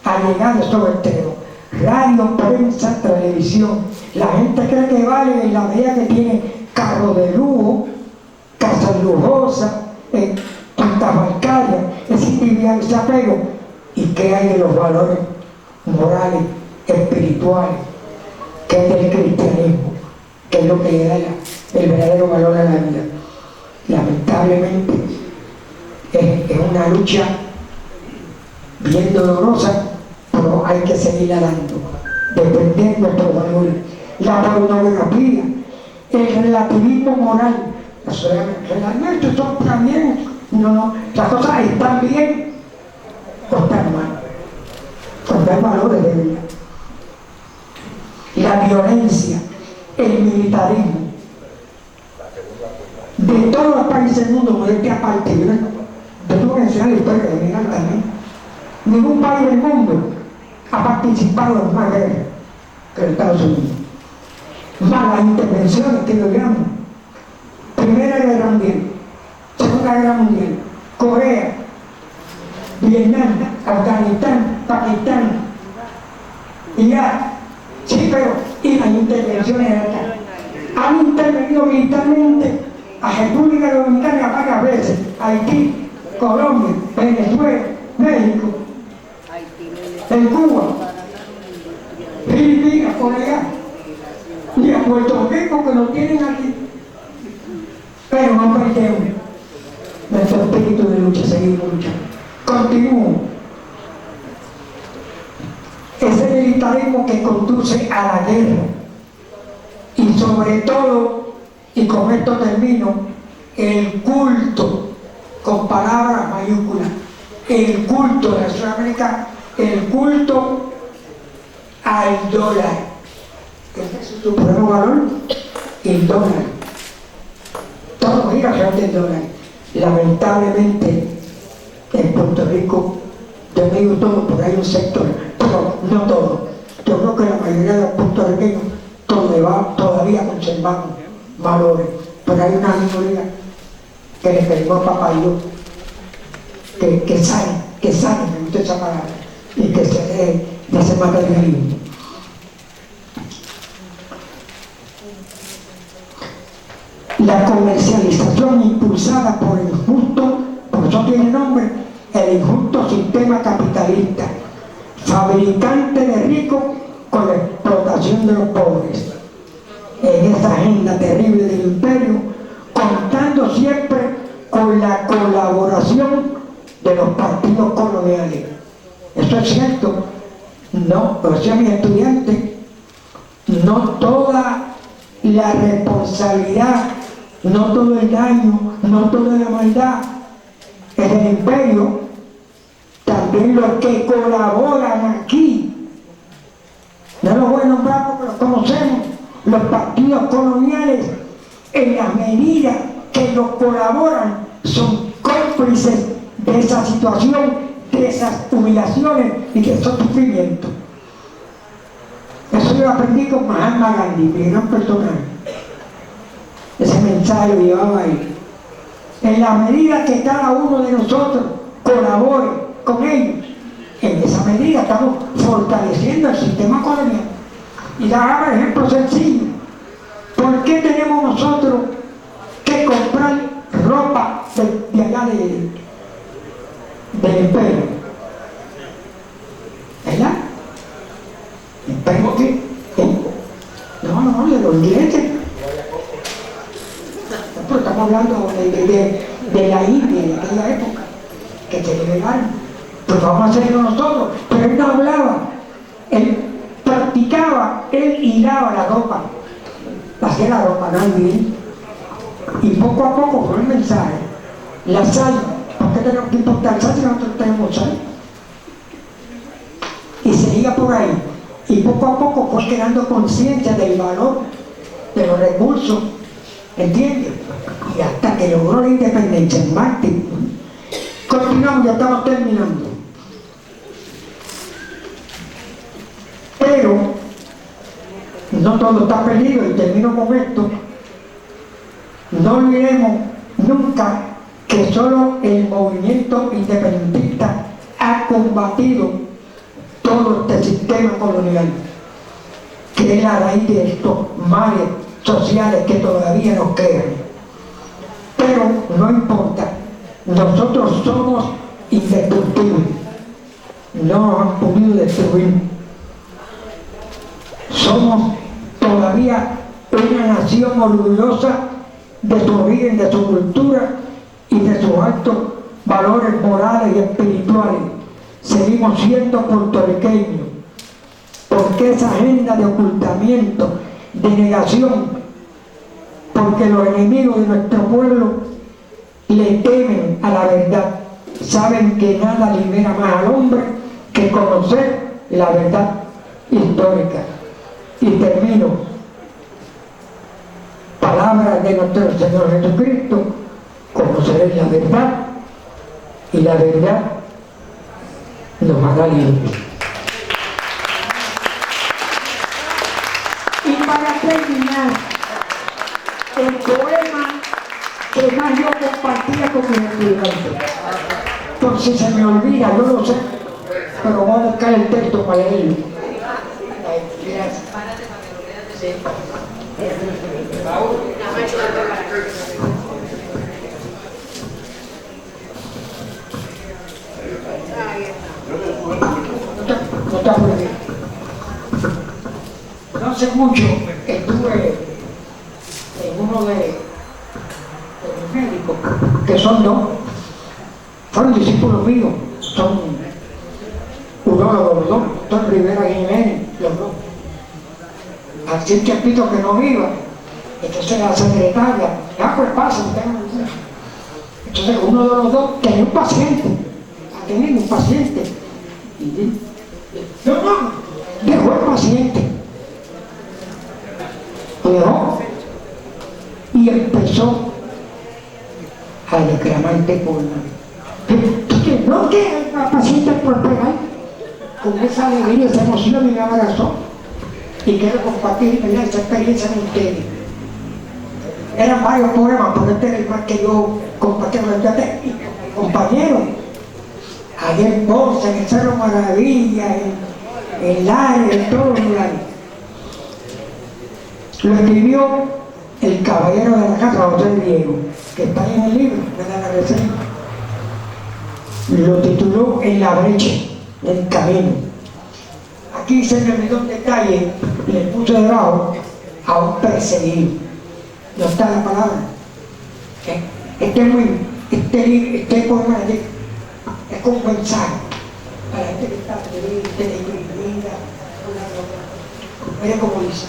ha llegado a estos extremos. Radio, prensa, televisión. La gente cree que vale en la medida que tiene carro de lujo, casas lujosas, tantas bancarias, ese individual, ese apego. ¿Y qué hay de los valores morales, espirituales? ¿Qué hay del cristianismo? ¿Qué es lo que le da el verdadero valor a la vida? Lamentablemente es una lucha bien dolorosa, pero hay que seguirla dando, defender nuestros valores. La pornografía, el relativismo moral, realmente son también, las cosas están bien o están mal, cuando hay valores de vida. La violencia, el militarismo, de todos los países del mundo, modestia aparte, yo tengo que enseñar la historia de Miguel también. Ningún país del mundo ha participado en más guerras que los Estados Unidos. Más las intervenciones que logramos. Primera Guerra Mundial, Segunda Guerra Mundial, Corea, Vietnam, Afganistán, Pakistán, Irak. Sí, pero y las intervenciones de acá. Han intervenido militarmente a República Dominicana varias veces, Haití, Colombia, Venezuela, México, en Cuba, Filipinas, por allá, y a Puerto Rico que lo tienen aquí. Pero no perdemos nuestro espíritu de lucha, seguimos luchando. Continúo. Ese militarismo que conduce a la guerra, y sobre todo, y con esto termino, el culto, con palabras mayúsculas, el culto de la Sudamérica, el culto al dólar. ¿Qué es su supremo valor? El dólar. Todo gira alrededor del dólar. Lamentablemente, en Puerto Rico, yo digo todo, porque hay un sector, pero no todo. Yo creo que la mayoría de los puertorriqueños todavía conservamos valores, pero hay una minoría que le pedimos a papá Dios que sane, me gusta esa palabra, y que se dé de ese materialismo. La comercialización impulsada por el injusto, por eso tiene nombre, el injusto sistema capitalista, fabricante de ricos con la explotación de los pobres. En esa agenda terrible del imperio, contando siempre con la colaboración de los partidos coloniales. Eso es cierto. No, o sea, mis estudiantes, no toda la responsabilidad, no todo el daño, no toda la maldad es del imperio. También los que colaboran aquí, no los voy a nombrar porque los conocemos, los partidos coloniales, en la medida que los colaboran, son cómplices de esa situación, de esas humillaciones y de esos sufrimientos. Eso yo lo aprendí con Mahatma Gandhi, mi gran personaje. Ese mensaje lo llevaba ahí. En la medida que cada uno de nosotros colabore con ellos, en esa medida estamos fortaleciendo el sistema colonial. Y daba ejemplo sencillo. ¿Por qué tenemos nosotros que comprar ropa de allá del imperio? ¿Verdad? ¿El imperio qué? No, de los ingleses. Pero estamos hablando de la India, de aquella época, que se liberaron. Pues vamos a hacerlo nosotros. Pero él no hablaba, él practicaba, él hilaba la ropa, hacía la ropa, no bien. Y poco a poco fue el mensaje. La sal, ¿por qué tenemos que importar sal si nosotros tenemos sal? Y seguía por ahí. Y poco a poco fue creando conciencia del valor de los recursos, ¿entiendes? Y hasta que logró la independencia en Marte. Continuamos, ya estamos terminando. Pero no todo está perdido, y termino con esto. No olvidemos nunca que solo el movimiento independentista ha combatido todo este sistema colonial, que es la raíz de estos males sociales que todavía nos quedan. Pero no importa, nosotros somos indestructibles, no nos han podido destruir. Somos todavía una nación orgullosa de su origen, de su cultura y de sus altos valores morales y espirituales. Seguimos siendo puertorriqueños, porque esa agenda de ocultamiento, de negación, porque los enemigos de nuestro pueblo le temen a la verdad, saben que nada libera más al hombre que conocer la verdad histórica. Y termino, palabras de nuestro Señor Jesucristo: conoceréis la verdad y la verdad nos hará libres. Y para terminar, el poema que más yo compartía con mis estudiantes, por si se me olvida, yo lo sé, pero voy a buscar el texto para leerlo. Gracias. No te apures. No hace mucho estuve en uno de los médicos, que son dos, fueron discípulos míos, son urólogos los dos, doctor Rivera Jiménez, los dos. Hacía un tiempito que no iba, entonces la secretaria, pues pasa, entonces uno de los dos tenía un paciente, tenía un paciente, y no, dejó el paciente, lo dejó, y empezó a reclamarte por no, que el paciente por pegar, con esa alegría, esa emoción, y me abrazó. Y quiero compartir esa experiencia con ustedes. Eran varios poemas, pero este era el más que yo compartí con ustedes, compañeros. Allá en Ponce, en el Cerro Maravilla, en Lares, en todos los lugares. Lo escribió el caballero de la casa, José Diego, que está ahí en el libro, de la reseña. Lo tituló En la brecha, el camino. Aquí se me olvidó un detalle, le puse debajo a un perseguido. No está la palabra. Este poema es como un mensaje para la gente que está triste, deprimida. Mire cómo dice.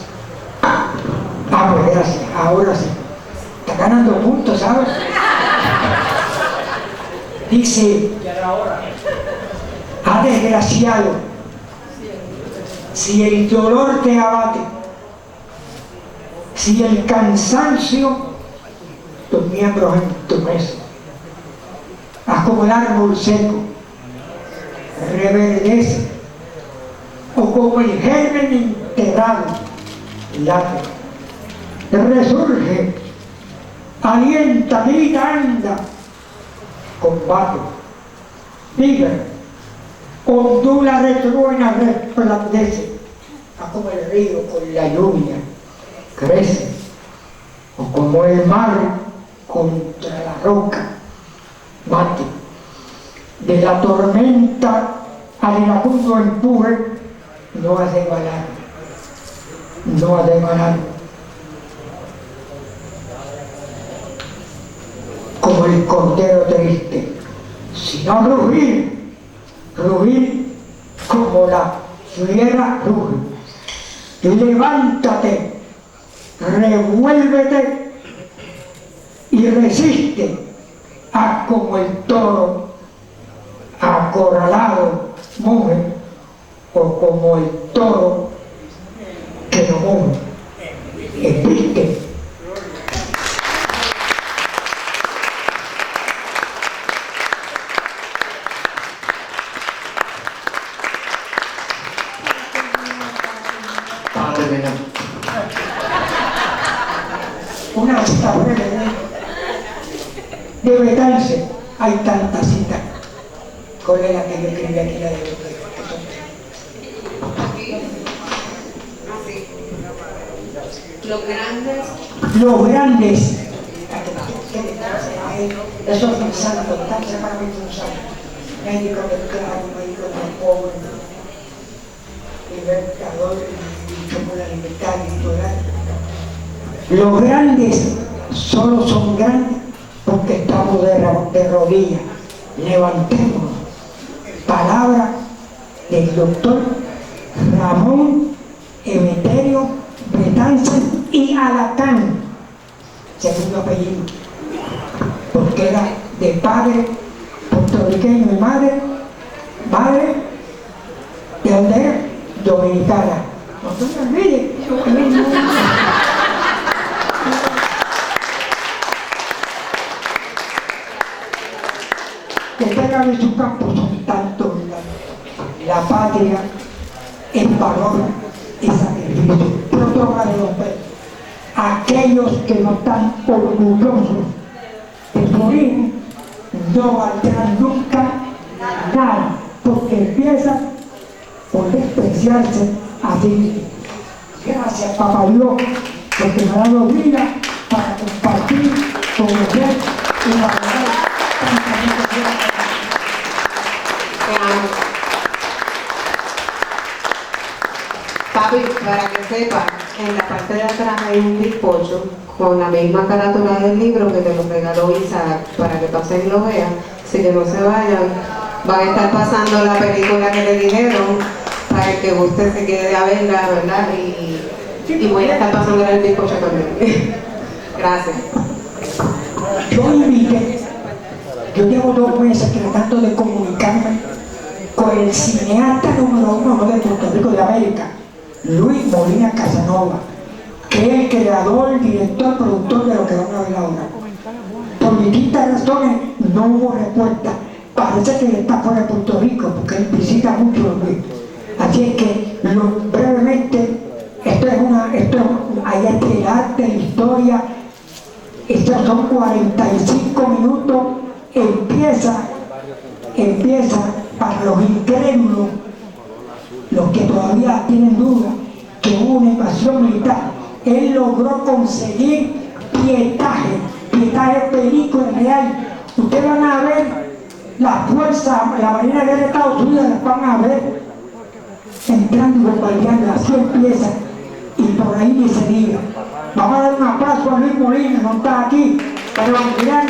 Pues gracias, ahora sí. Está ganando puntos, ¿sabes? Dice, desgraciado, si el dolor te abate, si el cansancio tus miembros entumece, haz como el árbol seco, reverdece, o como el germen enterrado, late, resurge, alienta, grita, anda, combate, vive, ondula, retruena, resplandece, haz como el río con la lluvia, crece, o como el mar contra la roca, bate. De la tormenta al iracundo empuje, no ha de varar, no ha de varar. como el cordero triste, sino rugir, rugir como la fiera ruge. Y levántate, revuélvete y resiste a como el toro acorralado muge, o como el toro que no muge. Existe. Una cita breve de Betance, hay tantas citas. ¿Cuál es la que yo escribí aquí, la de los grandes, eso es un santo, Betance para mí es un santo. Médico del claro, médico del pobre, libertador y luchó por la libertad editorial. Los grandes solo son grandes porque estamos de rodillas. Levantémonos. Palabra del doctor Ramón Emeterio Betance y Alacán, segundo apellido, porque era de padre puertorriqueño y madre de donde era dominicana. No se me olvide. Que tengan en su campo son tantos. La patria en valor y sacrificio. Aquellos que no están orgullosos de su origen no valdrán nunca nada, porque empiezan por despreciarse a sí mismos. Gracias, Papá Dios, porque me ha dado vida para compartir, conocer y valorar tanta gente. Papi, para que sepa, en la parte de atrás hay un bizcocho con la misma carátula del libro que te lo regaló Isaac, para que pasen y lo vean. Así que no se vayan, van a estar pasando la película que le dijeron, para que usted se quede a verla, ¿verdad? Y voy a estar pasando el bizcocho también. Gracias. Yo invité, yo llevo 2 meses tratando de comunicarme con el cineasta número 1 de Puerto Rico de América, Luis Molina Casanova, que es el creador, director, productor de lo que van a ver ahora. Por distintas razones no hubo respuesta. Parece que él está fuera de Puerto Rico porque él visita mucho a Luis. Así es que brevemente, esto es ahí está el arte, la historia. Estos son 45 minutos. Empieza para los incrédulos, los que todavía tienen dudas, que hubo una invasión militar. Él logró conseguir pietaje película real. Ustedes van a ver la fuerza, la Marina de Estados Unidos, las van a ver entrando y bombardeando. Así empieza, y por ahí ni se diga. Vamos a dar un aplauso a Luis Molina, no está aquí, pero al gran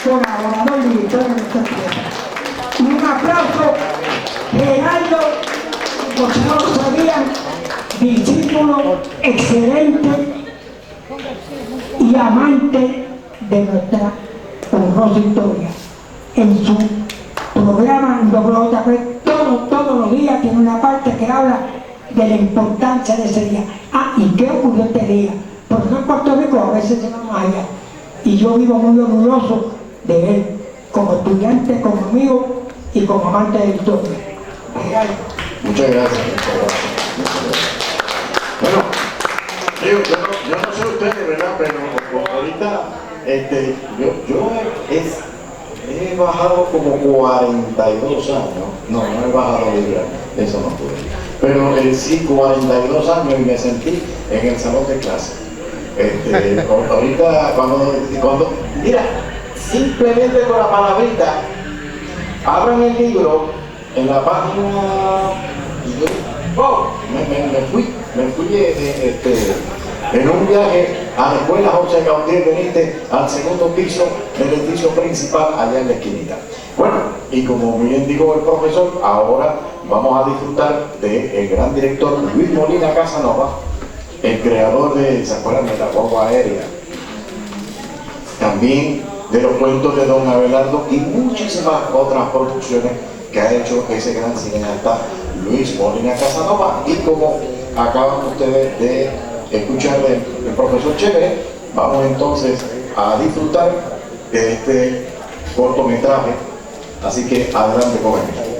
colaborador y director de nuestra empresa. Un aplauso, Gerardo, por si no lo sabían, discípulo excelente y amante de nuestra honrosa historia. En su programa todos los días tiene una parte que habla de la importancia de ese día. ¿Y qué ocurrió este día? Porque en Puerto Rico a veces se nos allá, y yo vivo muy orgulloso de él, como estudiante, como amigo y como amante de la historia. Muchas gracias. Bueno, yo no sé ustedes, ¿verdad? Pero ahorita yo he bajado como 42 años. No he bajado libras, eso no pude. Pero sí, 42 años, y me sentí en el salón de clase. Ahorita cuando mira, simplemente con la palabrita, abran el libro en la página y yo, me fui en un viaje a la escuela José Gautier Benítez, al segundo piso del edificio principal, allá en la esquinita. Bueno, y como bien dijo el profesor, ahora vamos a disfrutar del gran director Luis Molina Casanova, el creador de, ¿se acuerdan de la guagua aérea? También de los cuentos de Don Abelardo y muchísimas otras producciones que ha hecho ese gran cineasta Luis Molina Casanova. Y como acaban ustedes de escuchar del profesor Chévere, vamos entonces a disfrutar de este cortometraje. Así que adelante, jóvenes.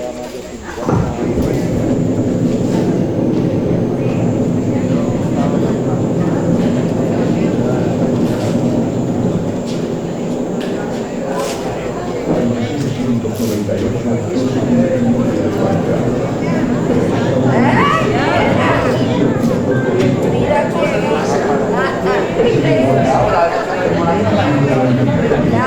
Por